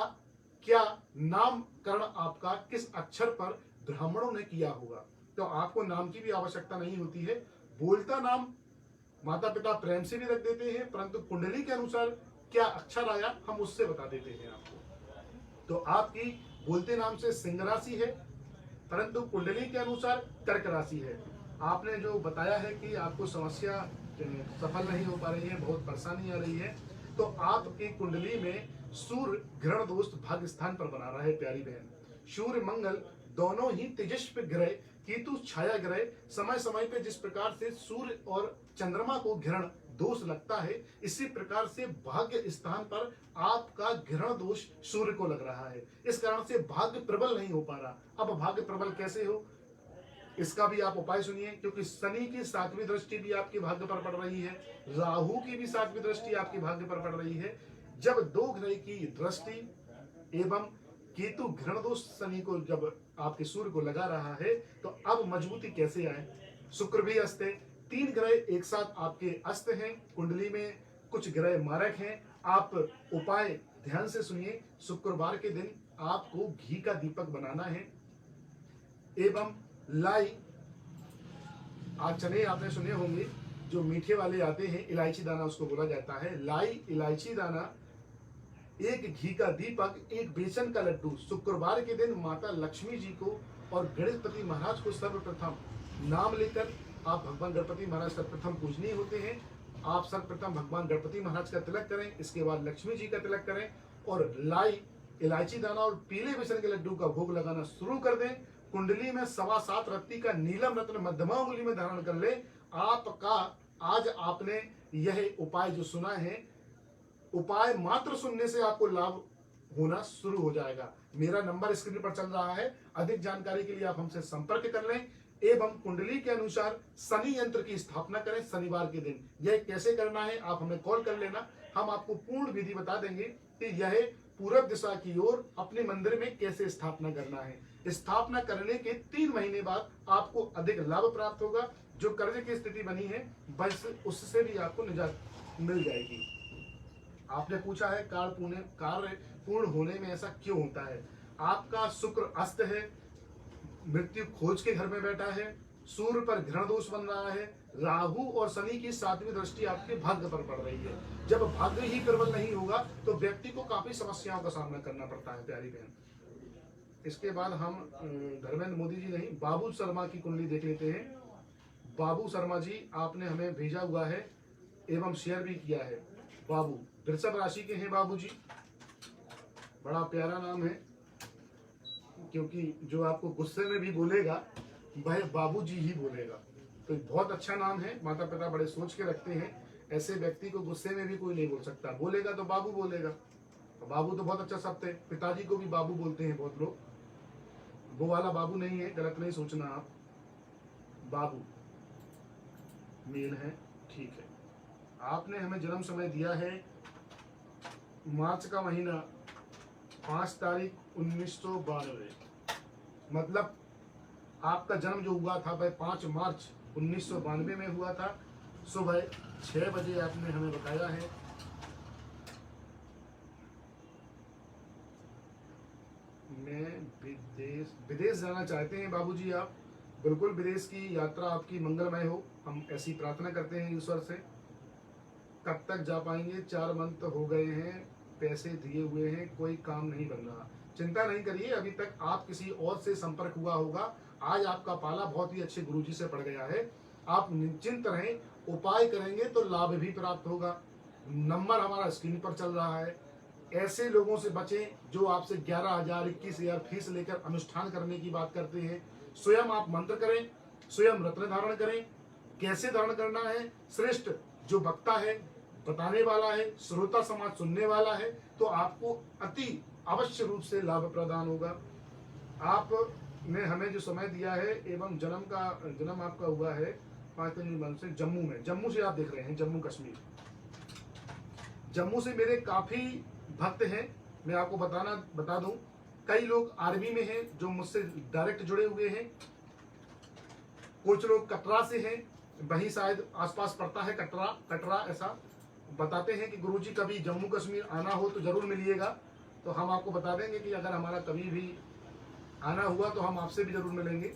क्या नामकरण आपका किस अक्षर पर ब्राह्मणों ने किया होगा। तो आपको नाम की भी आवश्यकता नहीं होती है, बोलता नाम माता पिता प्रेम से भी रख देते हैं, परंतु कुंडली के अनुसार क्या अक्षर आया हम उससे बता देते हैं आपको। तो आपकी बोलते नाम से सिंह राशि है, परंतु कुंडली के अनुसार कर्क राशि है। आपने जो बताया है कि आपको समस्या सफल नहीं हो पा रही है, बहुत परेशानी आ रही है, तो आपकी कुंडली में सूर्य ग्रहण दोष भाग्य स्थान पर बना रहा है प्यारी बहन। सूर्य मंगल दोनों ही तेजस्वी ग्रह, केतु छाया ग्रह, समय समय पे जिस प्रकार से सूर्य और चंद्रमा को ग्रहण दोष लगता है, इसी प्रकार से भाग्य स्थान पर आपका ग्रहण दोष सूर्य को लग रहा है। इस कारण से भाग्य प्रबल नहीं हो पा रहा। अब भाग्य प्रबल कैसे हो, इसका भी आप उपाय सुनिए, क्योंकि शनि की 7वीं दृष्टि भी आपके भाग्य पर पड़ रही है, राहु की भी 7वीं दृष्टि आपके भाग्य पर पड़ रही है। जब दो ग्रह की दृष्टि एवं केतु ग्रहण दोष शनि को जब आपके सूर्य को लगा रहा है, तो अब मजबूती कैसे आए। शुक्र भी अस्त है, 3 ग्रह एक साथ आपके अस्त हैं, कुंडली में कुछ ग्रह मारक हैं। आप उपाय ध्यान से सुनिए। शुक्रवार के दिन आपको घी का दीपक बनाना है एवं लाई, आज चने आपने सुने होंगे जो मीठे वाले आते हैं, इलायची दाना उसको बोला जाता है, लाई इलायची दाना, एक घी का दीपक, एक बेसन का लड्डू शुक्रवार के दिन माता लक्ष्मी जी को और गणपति महाराज को सर्वप्रथम नाम लेकर आप भगवान गणपति महाराज सर्वप्रथम पूजनीय होते हैं। आप सर्वप्रथम भगवान गणपति महाराज का तिलक करें, इसके बाद लक्ष्मी जी का तिलक करें और लाई इलायची दाना और पीले बेसन के लड्डू का भोग लगाना शुरू कर दें। कुंडली में 7.25 रत्ती का नीलम रत्न मध्यमा उंगली में धारण कर ले। आपका आज आपने यह उपाय जो सुना है, उपाय मात्र सुनने से आपको लाभ होना शुरू हो जाएगा। मेरा नंबर स्क्रीन पर चल रहा है, अधिक जानकारी के लिए आप हमसे संपर्क कर लें एवं कुंडली के अनुसार शनि यंत्र की स्थापना करें शनिवार के दिन। यह कैसे करना है आप हमें कॉल कर लेना, हम आपको पूर्ण विधि बता देंगे कि यह पूरब दिशा की ओर अपने मंदिर में कैसे स्थापना करना है। स्थापना करने के 3 महीने बाद आपको अधिक लाभ प्राप्त होगा। जो कर्ज की स्थिति बनी है बस उससे भी आपको निजात मिल जाएगी। आपने पूछा है कार्य पूर्ण होने में ऐसा क्यों होता है। आपका शुक्र अस्त है, मृत्यु खोज के घर में बैठा है, सूर्य पर ग्रहण दोष बन रहा है, राहु और शनि की 7वीं दृष्टि आपके भाग्य पर पड़ रही है। जब भाग्य ही प्रबल नहीं होगा तो व्यक्ति को काफी समस्याओं का सामना करना पड़ता है प्यारी बहन। इसके बाद हम धर्मेंद्र मोदी जी नहीं, बाबू शर्मा की कुंडली देख लेते हैं। बाबू शर्मा जी आपने हमें भेजा हुआ है एवं शेयर भी किया है। बाबू वृषभ राशि के हैं बाबू जी, बड़ा प्यारा नाम है, क्योंकि जो आपको गुस्से में भी बोलेगा वह बाबू जी ही बोलेगा, तो बहुत अच्छा नाम है। माता पिता बड़े सोच के रखते हैं, ऐसे व्यक्ति को गुस्से में भी कोई नहीं बोल सकता, बोलेगा तो बाबू बोलेगा। बाबू तो बहुत अच्छा शब्द है, पिताजी को भी बाबू बोलते हैं बहुत लोग, वो वाला बाबू नहीं है, गलत नहीं सोचना आप। बाबू मेल है, ठीक है। आपने हमें जन्म समय दिया है मार्च का महीना 5 तारीख 1992, मतलब आपका जन्म जो हुआ था वह 5 मार्च 1992 में हुआ था। सुबह 6 बजे आपने हमें बताया है। मैं विदेश जाना चाहते हैं बाबूजी आप, बिल्कुल विदेश की यात्रा आपकी मंगलमय हो, हम ऐसी प्रार्थना करते हैं ईश्वर से। कब तक जा पाएंगे, 4 मंथ हो गए हैं, पैसे दिए हुए हैं, कोई काम नहीं बन रहा। चिंता नहीं करिए, अभी तक आप किसी और से संपर्क हुआ होगा, आज आपका पाला बहुत ही अच्छे गुरुजी से पड़ गया है। आप निश्चिंत रहें, उपाय करेंगे तो लाभ भी प्राप्त होगा। नंबर हमारा स्क्रीन पर चल रहा है। ऐसे लोगों से बचें जो आपसे 11,000 21,000 फीस लेकर अनुष्ठान करने की बात करते हैं। स्वयं आप मंत्र करें, स्वयं रत्न धारण करें। कैसे धारण करना है, श्रेष्ठ जो वक्ता है, बताने वाला है, श्रोता समाज सुनने वाला है, तो आपको अति अवश्य रूप से लाभ प्रदान होगा। आपने हमें जो समय दिया है एवं जन्म आपका हुआ है 5 से जम्मू में, जम्मू से आप देख रहे हैं, जम्मू कश्मीर। जम्मू से मेरे काफी भक्त हैं, मैं आपको बता दूं, कई लोग आर्मी में हैं जो मुझसे डायरेक्ट जुड़े हुए हैं, कुछ लोग कटरा से हैं, वहीं शायद आसपास पड़ता है कटरा ऐसा बताते हैं कि गुरुजी कभी जम्मू कश्मीर आना हो तो जरूर मिलिएगा। तो हम आपको बता देंगे कि अगर हमारा कभी भी आना हुआ तो हम आपसे भी जरूर मिलेंगे।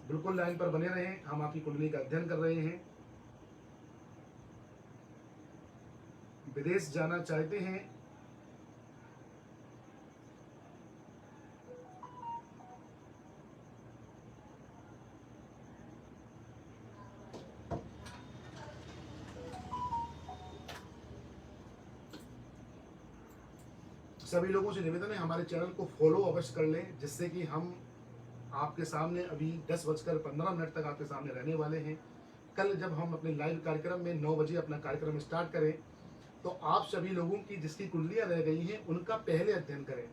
बिल्कुल लाइन पर बने रहें, हम आपकी कुंडली का अध्ययन कर रहे हैं। विदेश जाना चाहते हैं, सभी लोगों से निवेदन है हमारे चैनल को फॉलो अवश्य कर लें, जिससे कि हम आपके सामने अभी 10:15 तक आपके सामने रहने वाले हैं। कल जब हम अपने लाइव कार्यक्रम में 9 बजे अपना कार्यक्रम स्टार्ट करें तो आप सभी लोगों की जिसकी कुंडलियां रह गई हैं उनका पहले अध्ययन करें।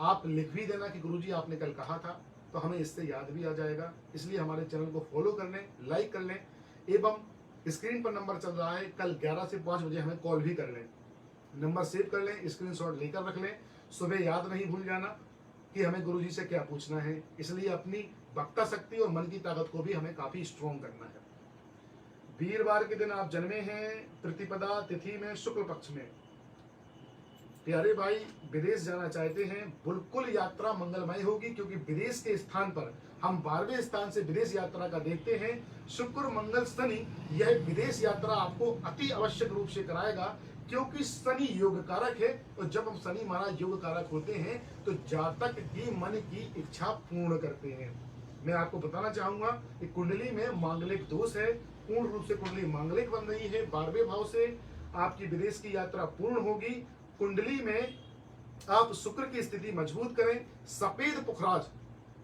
आप लिख भी देना कि गुरुजी आपने कल कहा था, तो हमें इससे याद भी आ जाएगा। इसलिए हमारे चैनल को फॉलो कर लें, लाइक कर लें, एवं स्क्रीन पर नंबर चल रहा है, कल 11 से 5 बजे हमें कॉल भी कर लें। नंबर सेव कर लें, स्क्रीनशॉट लेकर रख लें, सुबह याद नहीं भूल जाना कि हमें गुरुजी से क्या पूछना है। इसलिए अपनी वक्ता शक्ति और मन की ताकत को भी हमें काफी स्ट्रॉन्ग करना है। वीरवार के दिन आप जन्मे हैं, प्रतिपदा तिथि में शुक्ल पक्ष में। प्यारे भाई, विदेश जाना चाहते हैं, बिल्कुल यात्रा मंगलमय होगी, क्योंकि विदेश के स्थान पर हम 12वें स्थान से विदेश यात्रा का देखते हैं। शुक्र मंगल शनि, यह विदेश यात्रा आपको अति आवश्यक रूप से कराएगा, क्योंकि शनि योग कारक है, और जब हम शनि महाराज योग कारक होते हैं तो जातक की मन की इच्छा पूर्ण करते हैं। मैं आपको बताना चाहूंगा कि कुंडली में मांगलिक दोष है, पूर्ण रूप से कुंडली मांगलिक बन रही है। 12वें भाव से आपकी विदेश की यात्रा पूर्ण होगी। कुंडली में आप शुक्र की स्थिति मजबूत करें। सफेद पुखराज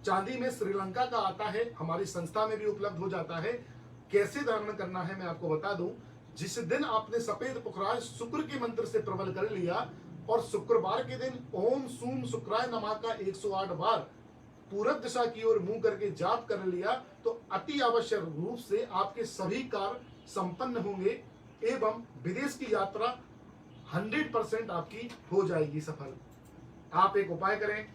चांदी में श्रीलंका का आता है, हमारी संस्था में भी उपलब्ध हो जाता है। कैसे धारण करना है मैं आपको बता दूं। जिस दिन आपने सफेद पुखराज शुक्र के मंत्र से प्रबल कर लिया और शुक्रवार के दिन ओम सूम शुक्राय नमः का 108 बार पूरब दिशा की ओर मुंह करके जाप कर लिया, तो अति आवश्यक रूप से आपके सभी कार्य संपन्न होंगे एवं विदेश की यात्रा 100% आपकी हो जाएगी सफल। आप एक उपाय करें,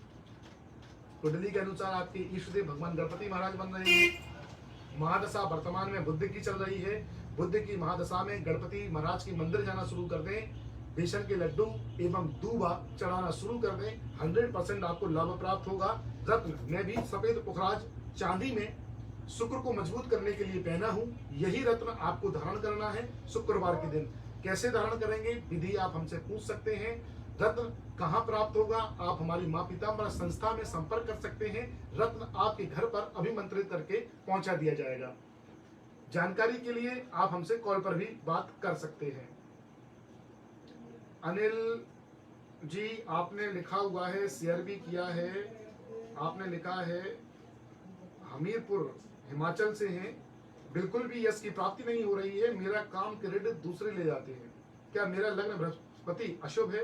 कुंडली के अनुसार आपके इष्ट देव भगवान गणपति महाराज बन रहे हैं। महादशा वर्तमान में बुद्ध की चल रही है। बुद्ध की महादशा में गणपति महाराज के मंदिर जाना शुरू कर दें, बेसन के लड्डू एवं दूबा चढ़ाना शुरू कर दें, 100% आपको लाभ प्राप्त होगा। रत्न मैं भी सफेद पुखराज चांदी में शुक्र को मजबूत करने के लिए पहना हूं। यही रत्न आपको धारण करना है शुक्रवार के दिन। कैसे धारण करेंगे, विधि आप हमसे पूछ सकते हैं। रत्न कहाँ प्राप्त होगा, आप हमारी माँ पिताम्बर संस्था में संपर्क कर सकते हैं। रत्न आपके घर पर अभिमंत्रित करके पहुंचा दिया जाएगा। जानकारी के लिए आप हमसे कॉल पर भी बात कर सकते हैं। अनिल जी, आपने लिखा हुआ है, शेयर भी किया है, आपने लिखा है हमीरपुर हिमाचल से हैं। बिल्कुल भी यश की प्राप्ति नहीं हो रही है, मेरा काम क्रेडिट दूसरे ले जाते हैं। क्या मेरा लग्न बृहस्पति अशुभ है?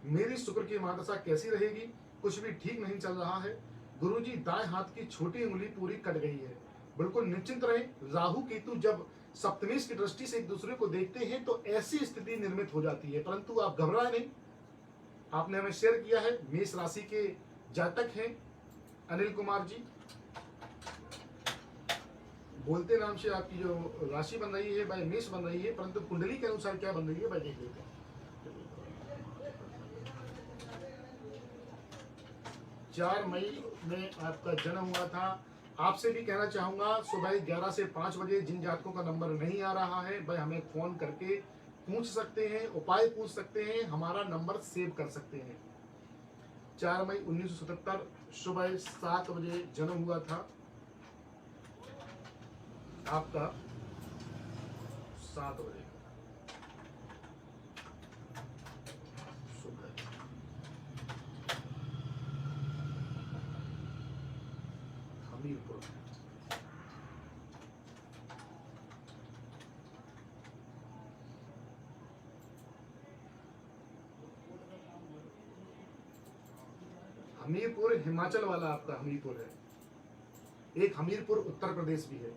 मेरी शुक्र की महादशा कैसी रहेगी? कुछ भी ठीक नहीं चल रहा है गुरुजी। दाएं हाथ की छोटी उंगली पूरी कट गई है। बिल्कुल निश्चिंत रहें। राहु केतु जब सप्तमेश की दृष्टि से एक दूसरे को देखते हैं तो ऐसी स्थिति निर्मित हो जाती है, परंतु आप घबराएं नहीं। आपने हमें शेयर किया है, मेष राशि के जातक हैं अनिल कुमार जी। बोलते नाम से आपकी जो राशि बन रही है भाई मेष बन रही है, परंतु कुंडली के अनुसार क्या बन रही है भाई देख लेते हैं। 4 मई में आपका जन्म हुआ था। आपसे भी कहना चाहूंगा, सुबह 11 से 5 बजे जिन जातकों का नंबर नहीं आ रहा है भाई हमें फोन करके पूछ सकते हैं, उपाय पूछ सकते हैं, हमारा नंबर सेव कर सकते हैं। 4 मई 1977 सुबह 7 बजे जन्म हुआ था आपका, 7 बजे सुबह। हमीरपुर। हमीरपुर हिमाचल वाला आपका हमीरपुर है। एक हमीरपुर उत्तर प्रदेश भी है।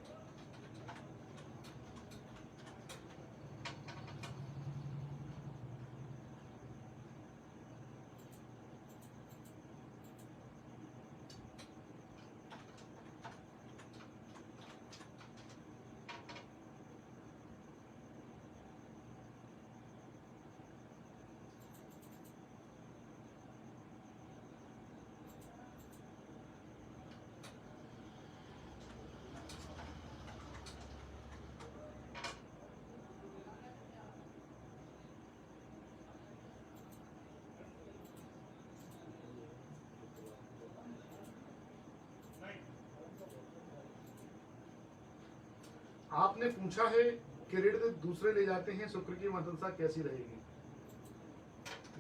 आपने पूछा है कि ऋण दूसरे ले जाते हैं, शुक्र की महादशा कैसी रहेगी।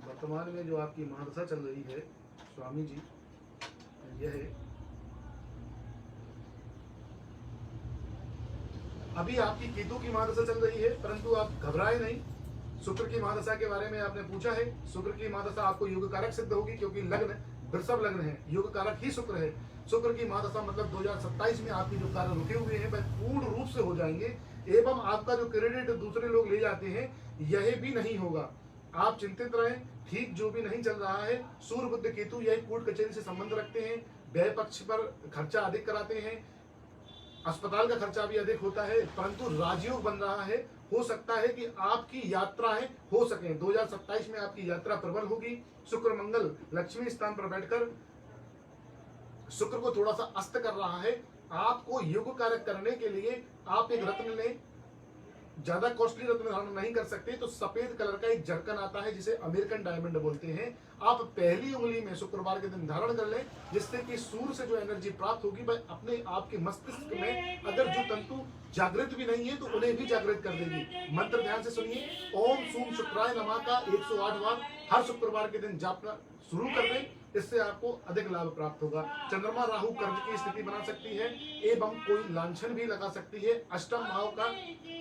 वर्तमान में जो आपकी महादशा चल रही है स्वामी जी, यह है अभी आपकी केतु की महादशा चल रही है, परंतु आप घबराए नहीं। शुक्र की महादशा के बारे में आपने पूछा है, शुक्र की महादशा आपको योग कारक सिद्ध होगी, क्योंकि लग्न वृषभ लग्न है, योग कारक ही शुक्र है। शुक्र की महादशा मतलब 2027 में आपके जो कार्य रुके हुए हैं वह पूर्ण रूप से हो जाएंगे, एवं आपका जो क्रेडिट दूसरे लोग ले जाते हैं यह भी नहीं होगा। आप चिंतित रहें, ठीक जो भी नहीं चल रहा है, सूर्य बुध केतु यही कोर्ट कचहरी से संबंध रखते हैं, व्यय पक्ष पर खर्चा अधिक कराते हैं, अस्पताल का खर्चा भी अधिक होता है, परंतु राजयोग बन रहा है। हो सकता है कि आपकी यात्राएं हो सके, 2027 में आपकी यात्रा प्रबल होगी। शुक्र मंगल लक्ष्मी स्थान पर बैठकर शुक्र को थोड़ा सा अस्त कर रहा है। आपको योग कारक करने के लिए आप एक रत्न लें, ज्यादा कॉस्टली रत्न धारण नहीं कर सकते तो सफेद कलर का एक जरकन आता है जिसे अमेरिकन डायमंड बोलते हैं, आप पहली उंगली में शुक्रवार के दिन धारण कर लें, जिससे कि सूर्य से जो एनर्जी प्राप्त होगी वह अपने आपके मस्तिष्क में अगर जो तंतु जागृत भी नहीं है तो उन्हें भी जागृत कर देगी। मंत्र ध्यान से सुनिए, ओम सूम शुक्राय नमः का 108 बार हर शुक्रवार के दिन जापना शुरू कर दें, इससे आपको अधिक लाभ प्राप्त होगा। चंद्रमा राहु कर्ज की स्थिति बना सकती है एवं कोई लांछन भी लगा सकती है। अष्टम भाव का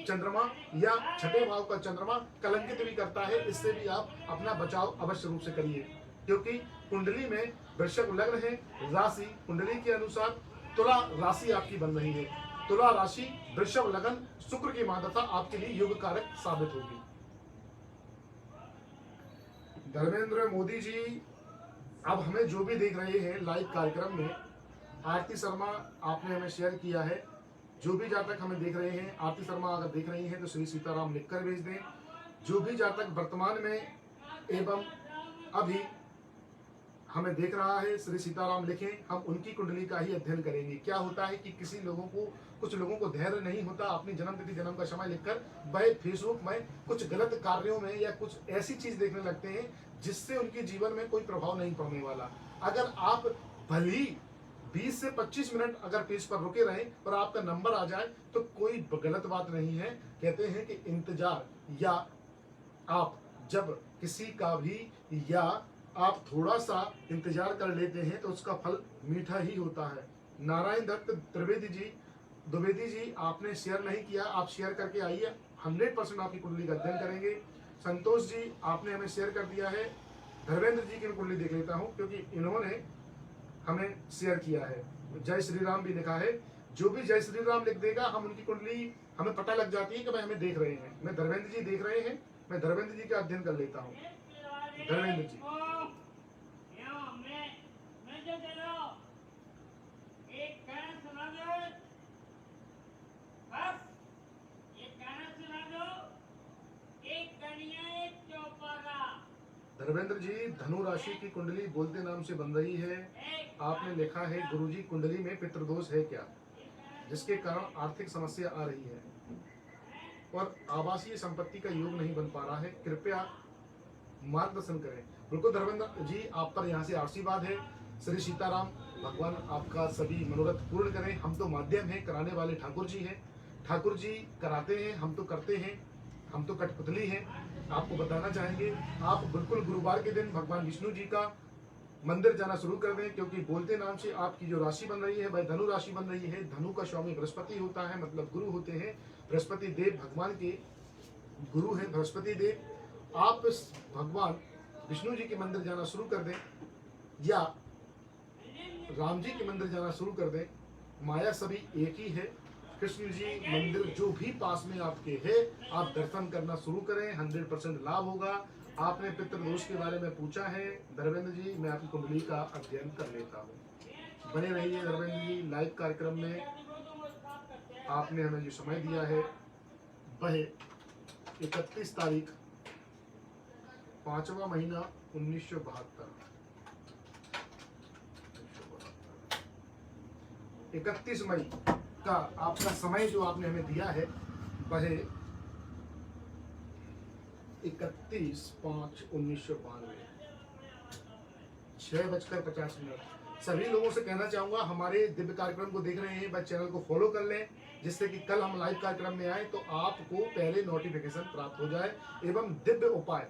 चंद्रमा या छठे भाव का चंद्रमा कलंकित भी करता है, इससे भी आप अपना बचाव अवश्य रूप से करिए, क्योंकि कुंडली में वृषभ लग्न है, राशि कुंडली के अनुसार तुला राशि आपकी बन रही है। तुला राशि वृषभ लग्न शुक्र की महादशा आपके लिए योग कारक साबित होगी। धर्मेंद्र मोदी जी, अब हमें जो भी देख रहे हैं लाइव कार्यक्रम में, आरती शर्मा आपने हमें शेयर किया है, जो भी जातक हमें देख रहे हैं, आरती शर्मा अगर देख रही हैं तो श्री सीताराम लिखकर भेज दें। जो भी जातक वर्तमान में एवं अभी हमें देख रहा है श्री सीताराम लिखें, हम उनकी कुंडली का ही अध्ययन करेंगे। क्या होता है कि किसी लोगों को, कुछ लोगों को धैर्य नहीं होता, अपनी जन्म तिथि जन्म का समय लिखकर वह फेसबुक में कुछ गलत कार्यों में या कुछ ऐसी चीज देखने लगते हैं जिससे उनके जीवन में कोई प्रभाव नहीं पड़ने वाला। अगर आप भली 20 से 25 मिनट अगर पेज पर रुके रहें और आपका नंबर आ जाए तो कोई गलत बात नहीं है। कहते हैं कि इंतजार, या आप जब किसी का भी या आप थोड़ा सा इंतजार कर लेते हैं तो उसका फल मीठा ही होता है। नारायण दत्त द्विवेदी जी आपने शेयर नहीं किया, आप शेयर करके आइए, 100% आपकी कुंडली का अध्ययन करेंगे। संतोष जी आपने हमें शेयर कर दिया है। धर्मेंद्र जी की कुंडली देख लेता हूं क्योंकि इन्होंने हमें शेयर किया है। जय श्री राम भी लिखा है, जो भी जय श्री राम लिख देगा हम उनकी कुंडली हमें पता लग जाती है कि भाई हमें देख रहे हैं। मैं धर्मेंद्र जी देख रहे हैं, मैं धर्मेंद्र जी का अध्ययन कर लेता हूँ। धर्मेंद्र जी धर्मेंद्र जी धनु राशि की कुंडली बोलते नाम से बन रही है। आपने लिखा है गुरुजी कुंडली में पितृदोष है क्या, जिसके कारण आर्थिक समस्या आ रही है और आवासीय संपत्ति का योग नहीं बन पा रहा है, कृपया मार्गदर्शन करें। बिल्कुल धर्मेंद्र जी, आप पर यहाँ से आशीर्वाद है। श्री सीताराम भगवान आपका सभी मनोरथ पूर्ण करें। हम तो माध्यम हैं, कराने वाले ठाकुर जी हैं। ठाकुर जी कराते हैं, हम तो करते हैं, हम तो कठपुतली हैं। आपको बताना चाहेंगे, आप बिल्कुल गुरुवार के दिन भगवान विष्णु जी का मंदिर जाना शुरू कर दें, क्योंकि बोलते नाम से आपकी जो राशि बन रही है वह धनु राशि बन रही है। धनु का स्वामी बृहस्पति होता है, मतलब गुरु होते हैं। बृहस्पति देव भगवान के गुरु हैं, बृहस्पति देव। आप भगवान विष्णु जी के मंदिर जाना शुरू कर दें या राम जी के मंदिर जाना शुरू कर दें, माया सभी एक ही है। कृष्ण जी मंदिर जो भी पास में आपके है, आप दर्शन करना शुरू करें, 100% लाभ होगा। आपने पितृदोष के बारे में पूछा है धर्मेंद्र जी, मैं आपकी कुंडली का अध्ययन कर लेता हूँ। बने रहिए धर्मेंद्र जी लाइव कार्यक्रम में। आपने हमें जो समय दिया है वह 31 तारीख 5वां महीना 1972, 31 मई का आपका समय जो आपने हमें दिया है वह 31/5/1992, 6:50। सभी लोगों से कहना चाहूंगा हमारे दिव्य कार्यक्रम को देख रहे हैं, बस चैनल को फॉलो कर लें, जिससे कि कल हम लाइव कार्यक्रम में आए तो आपको पहले नोटिफिकेशन प्राप्त हो जाए। एवं दिव्य उपाय,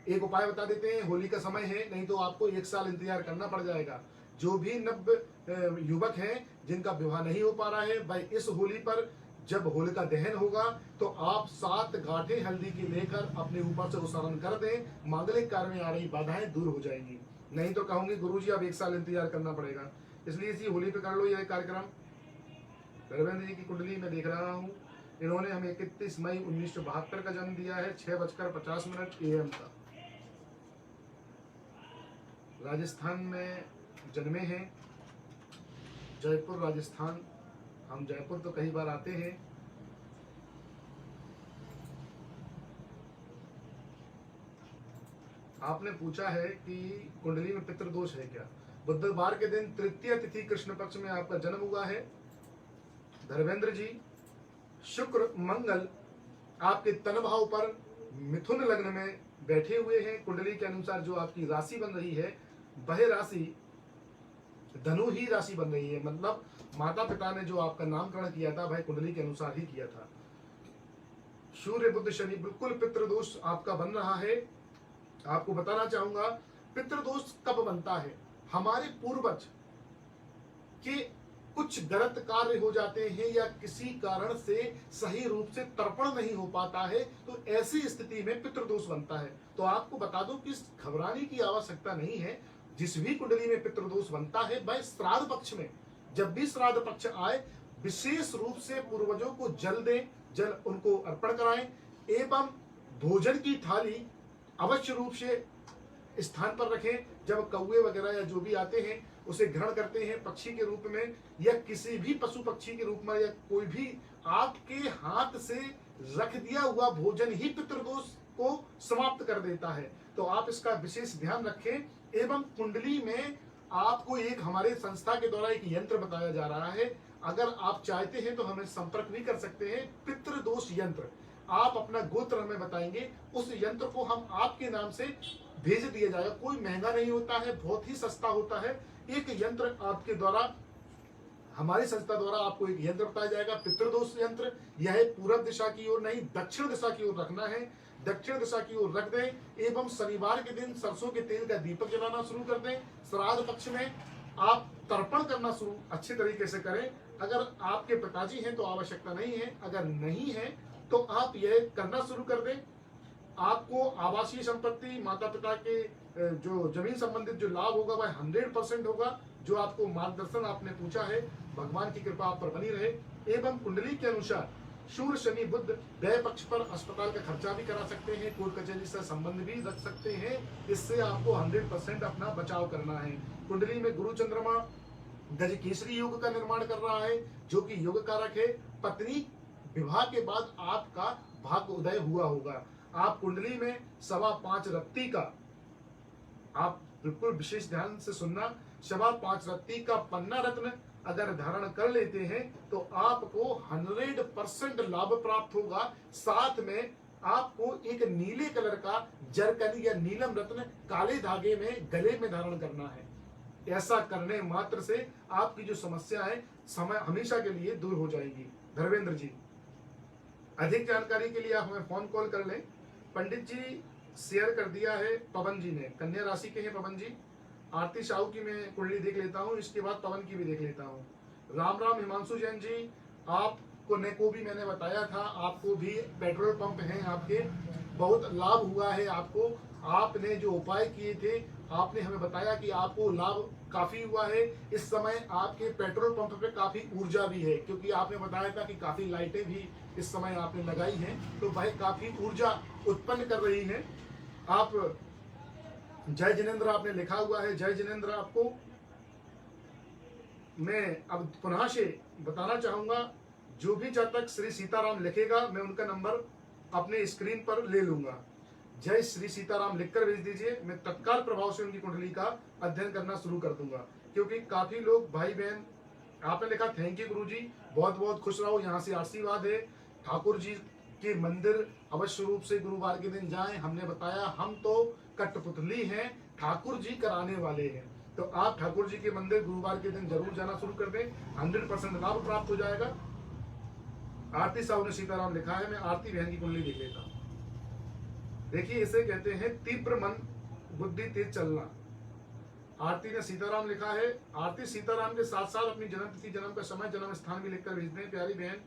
एक उपाय बता देते हैं, होली का समय है, नहीं तो आपको 1 साल इंतजार करना पड़ जाएगा। जो भी नव युवक हैं जिनका विवाह नहीं हो पा रहा है, भाई इस होली पर जब होलिका दहन होगा तो आप 7 गांठें हल्दी की लेकर अपने ऊपर से उच्चारण कर दें, मांगलिक कार्य में आ रही बाधाएं दूर हो जाएंगी। नहीं तो कहूंगी गुरुजी अब 1 साल इंतजार करना पड़ेगा। इसलिए इसी होली पे कर लो यह कार्यक्रम। धर्मेंद्र जी की कुंडली में देख रहा हूँ, इन्होंने हमें 31 मई 1972 का जन्म दिया है, 6:50 AM का। राजस्थान में जन्मे हैं, जयपुर राजस्थान। हम जयपुर तो कई बार आते हैं। आपने पूछा है कि कुंडली में पितृदोष है क्या। बुधवार के दिन तृतीय तिथि कृष्ण पक्ष में आपका जन्म हुआ है धर्मेंद्र जी। शुक्र मंगल आपके तन भाव पर मिथुन लग्न में बैठे हुए हैं। कुंडली के अनुसार जो आपकी राशि बन रही है वह राशि धनु ही राशि बन रही है, मतलब माता पिता ने जो आपका नामकरण किया था वह कुंडली के अनुसार ही किया था। सूर्य बुध शनि बिल्कुल पितृदोष आपका बन रहा है। आपको बताना चाहूंगा पितृदोष कब बनता है, हमारे पूर्वज के कुछ गलत कार्य हो जाते हैं या किसी कारण से सही रूप से तर्पण नहीं हो पाता है, तो ऐसी स्थिति में पितृदोष बनता है। तो आपको बता दूं कि घबराने की आवश्यकता नहीं है। जिस भी कुंडली में पितृदोष बनता है वह श्राद्ध पक्ष में, जब भी श्राद्ध पक्ष आए विशेष रूप से पूर्वजों को जल दें, जल उनको अर्पण कराएं एवं भोजन की थाली अवश्य रूप से स्थान पर रखें। जब कौवे वगैरह या जो भी आते हैं उसे ग्रहण करते हैं पक्षी के रूप में या किसी भी पशु पक्षी के रूप में, या कोई भी आपके हाथ से रख दिया हुआ भोजन ही पितृदोष को समाप्त कर देता है। तो आप इसका विशेष ध्यान रखें। एवं कुंडली में आपको एक हमारे संस्था के द्वारा एक यंत्र बताया जा रहा है, अगर आप चाहते हैं तो हमें संपर्क भी कर सकते हैं। पितृदोष यंत्र, आप अपना गोत्र हमें बताएंगे, उस यंत्र को हम आपके नाम से भेज दिया जाएगा। कोई महंगा नहीं होता है, बहुत ही सस्ता होता है। एक यंत्र आपके द्वारा, हमारी संस्था द्वारा आपको एक यंत्र बताया जाएगा, पितृदोष यंत्र। यह पूर्व दिशा की ओर नहीं दक्षिण दिशा की ओर रखना है, दक्षिण दिशा की ओर रख दें। एवं शनिवार के दिन सरसों के तेल का दीपक जलाना शुरू कर दें। श्राद्ध पक्ष में आप तर्पण करना शुरू अच्छे तरीके से करें। अगर आपके पिताजी हैं तो आवश्यकता नहीं है, अगर नहीं है तो आप यह करना शुरू कर दें। आपको आवासीय संपत्ति, माता पिता के जो जमीन संबंधित जो लाभ होगा वह 100% होगा। जो आपको मार्गदर्शन आपने पूछा है, भगवान की कृपा आप पर बनी रहे। एवं कुंडली के अनुसार सूर्य शनि बुध व्यय पक्ष पर अस्पताल का खर्चा भी करा सकते हैं, कोर्ट कचहरी से संबंध भी रख सकते हैं। इससे आपको 100% अपना बचाव करना है। कुंडली में गुरु चंद्रमा गज केसरी योग का निर्माण कर रहा है, जो कि योग कारक है। पत्नी विवाह के बाद आपका भाग्य उदय हुआ होगा। आप कुंडली में 5.25 रत्ती का, आप बिल्कुल विशेष ध्यान से सुनना, 5.25 रत्ती का पन्ना रत्न अगर धारण कर लेते हैं तो आपको 100% लाभ प्राप्त होगा। साथ में आपको एक नीले कलर का जरकन या नीलम रत्न काले धागे में गले में धारण करना है। ऐसा करने मात्र से आपकी जो समस्या है समय हमेशा के लिए दूर हो जाएगी। धर्मेंद्र जी, अधिक जानकारी के लिए आप हमें फोन कॉल कर लें। पंडित जी शेयर कर दिया है पवन जी ने, कन्या राशि के हैं पवन जी। आरती साहू की मैं कुंडली देख लेता हूँ, इसके बाद पवन की भी देख लेता हूँ। राम राम हिमांशु जैन जी, आपको ने को भी मैंने बताया था, आपको भी पेट्रोल पंप हैं आपके, बहुत लाभ हुआ है आपको। आपने जो उपाय किए थे आपने हमें बताया कि आपको लाभ काफी हुआ है। इस समय आपके पेट्रोल पंप पे काफी ऊर्जा भी है, क्योंकि आपने बताया था कि काफी लाइटें भी इस समय आपने लगाई हैं, तो वह काफी ऊर्जा उत्पन्न कर रही है। आप जय जिनेन्द्र आपने लिखा हुआ है, जय जिनेन्द्र आपको मैं अब पुनः से बताना चाहूंगा, जो भी जब तक श्री सीताराम लिखेगा मैं उनका नंबर अपने स्क्रीन पर ले लूंगा। जय श्री सीताराम लिखकर भेज दीजिए, मैं तत्काल प्रभाव से उनकी कुंडली का अध्ययन करना शुरू कर दूंगा। क्योंकि काफी लोग भाई बहन आपने लिखा थैंक यू गुरुजी, बहुत बहुत खुश रहो, यहाँ से आशीर्वाद है। ठाकुर जी के मंदिर अवश्य रूप से गुरुवार के दिन जाएं। हमने बताया हम तो कठपुतली हैं, ठाकुर जी कराने वाले हैं, तो आप ठाकुर जी के मंदिर गुरुवार के दिन जरूर जाना शुरू कर दें, 100% लाभ प्राप्त हो जाएगा। आरती साहू ने सीताराम लिखा है, मैं आरती बहन की कुंडली देख लेता हूँ। देखिए इसे कहते हैं तीव्र मन बुद्धि तेज चलना। आरती ने सीताराम लिखा है। आरती सीताराम के साथ साथ अपनी जन्म तिथि, जन्म का समय, जन्म स्थान भी लिखकर भेज दें प्यारी बहन।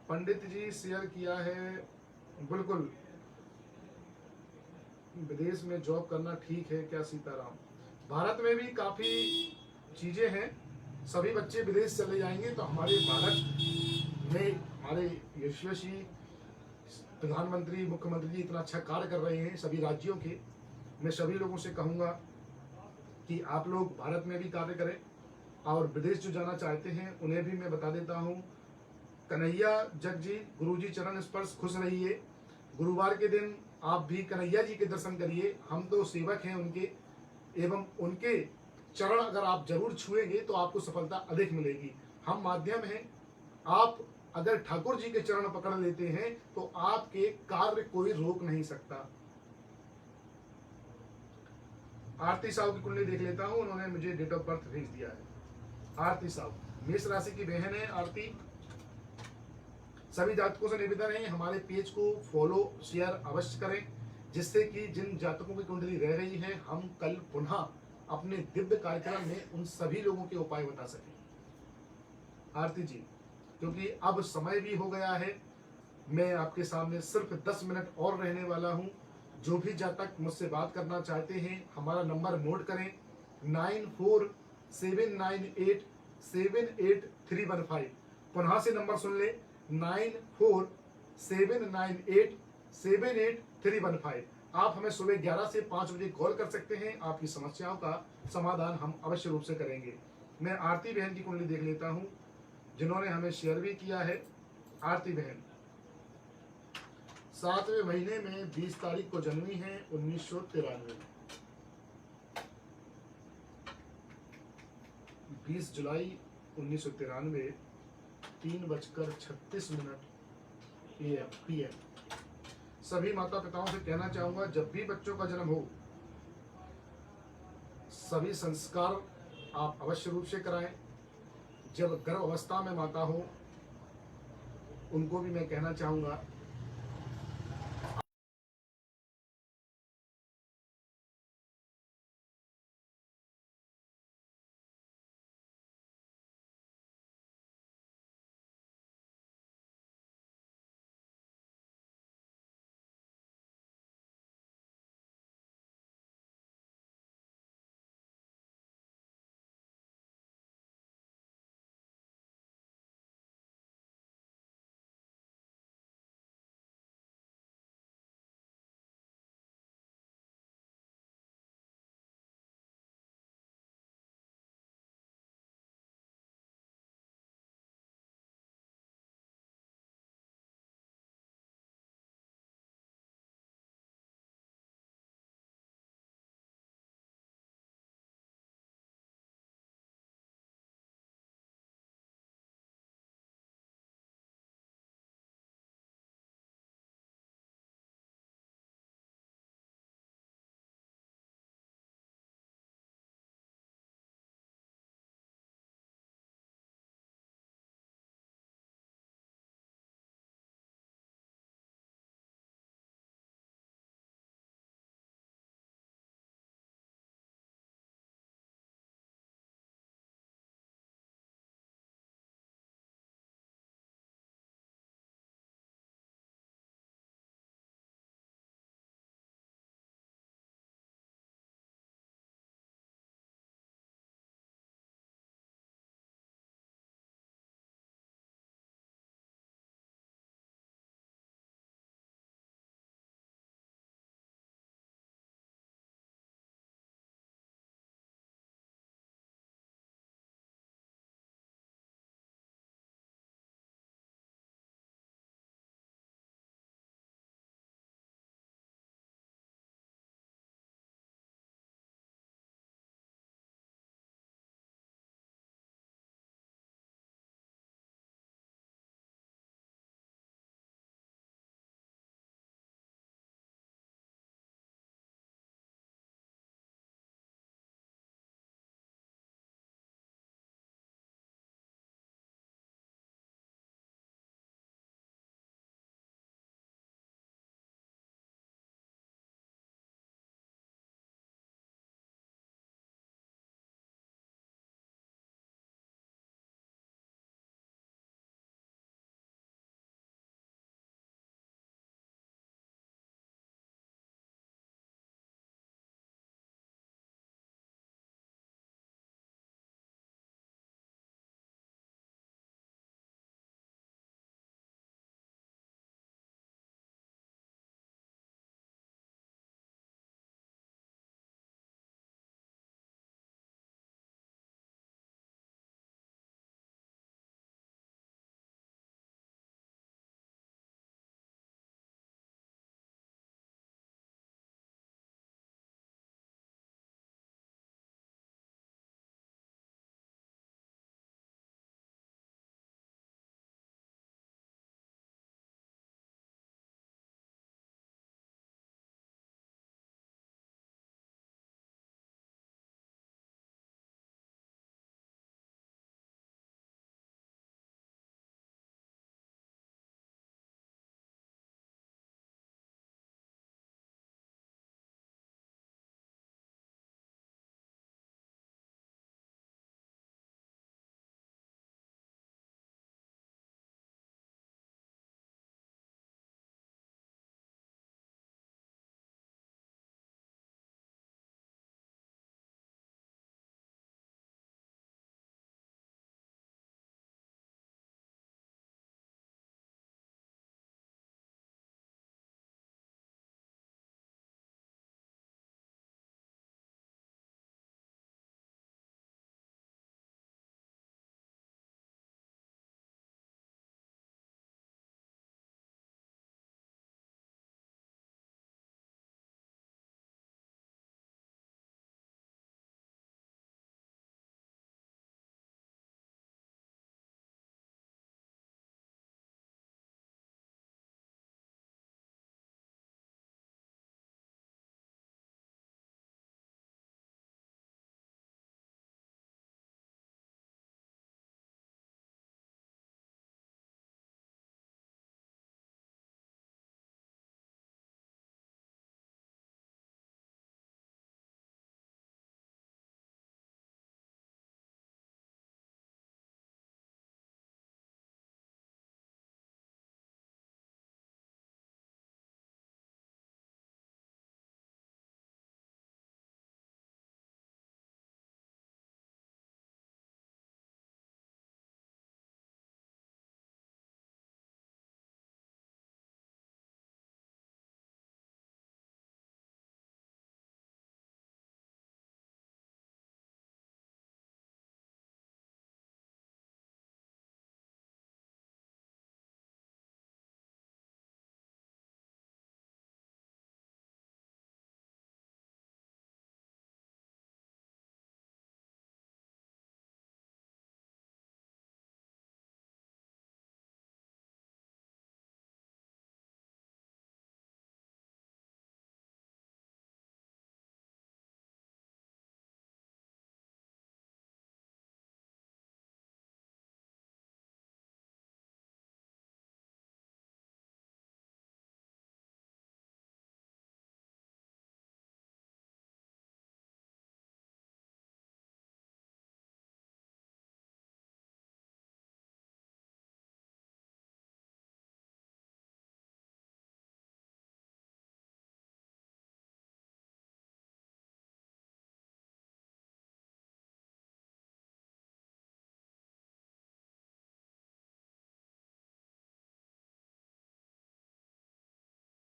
पंडित जी शेयर किया है, बिल्कुल विदेश में जॉब करना ठीक है क्या सीताराम? भारत में भी काफी चीजें हैं, सभी बच्चे विदेश चले जाएंगे तो हमारे भारत में हमारे यशस्वी प्रधानमंत्री मुख्यमंत्री जी इतना अच्छा कार्य कर रहे हैं सभी राज्यों के। मैं सभी लोगों से कहूंगा कि आप लोग भारत में भी कार्य करें, और विदेश जो जाना चाहते हैं उन्हें भी मैं बता देता हूं। कन्हैया जग जी, गुरु जी चरण स्पर्श, खुश रहिए। गुरुवार के दिन आप भी कन्हैया जी के दर्शन करिए, हम तो सेवक हैं उनके, एवं उनके चरण अगर आप जरूर छुएंगे तो आपको सफलता अधिक मिलेगी। हम माध्यम हैं, आप अगर ठाकुर जी के चरण पकड़ लेते हैं तो आपके कार्य कोई रोक नहीं सकता। आरती साहू की कुंडली देख लेता हूं, उन्होंने मुझे डेट ऑफ बर्थ भेज दिया है। आरती साहू मेष राशि की बहन है। आरती, सभी जातकों से निवेदन है हमारे पेज को फॉलो शेयर अवश्य करें, जिससे कि जिन जातकों की कुंडली रह गई है हम कल पुनः अपने दिव्य कार्यक्रम में उन सभी लोगों के उपाय बता सकें। आरती जी, क्योंकि अब समय भी हो गया है, मैं आपके सामने सिर्फ 10 मिनट और रहने वाला हूं। जो भी जातक मुझसे बात करना चाहते हैं हमारा नंबर नोट करें, 9479878315। पुनः से नंबर सुन ले, 9479878315। आप हमें सुबह 11 से 5 बजे कॉल कर सकते हैं, आपकी समस्याओं का समाधान हम अवश्य रूप से करेंगे। मैं आरती बहन की कुंडली देख लेता हूं, जिन्होंने हमें शेयर भी किया है। आरती बहन 7वें महीने में 20 तारीख को जन्मी है, 1993। 20 जुलाई 1993, 3:36 PM। सभी माता पिताओं से कहना चाहूंगा, जब भी बच्चों का जन्म हो सभी संस्कार आप अवश्य रूप से कराएं। जब गर्भ अवस्था में माता हो उनको भी मैं कहना चाहूंगा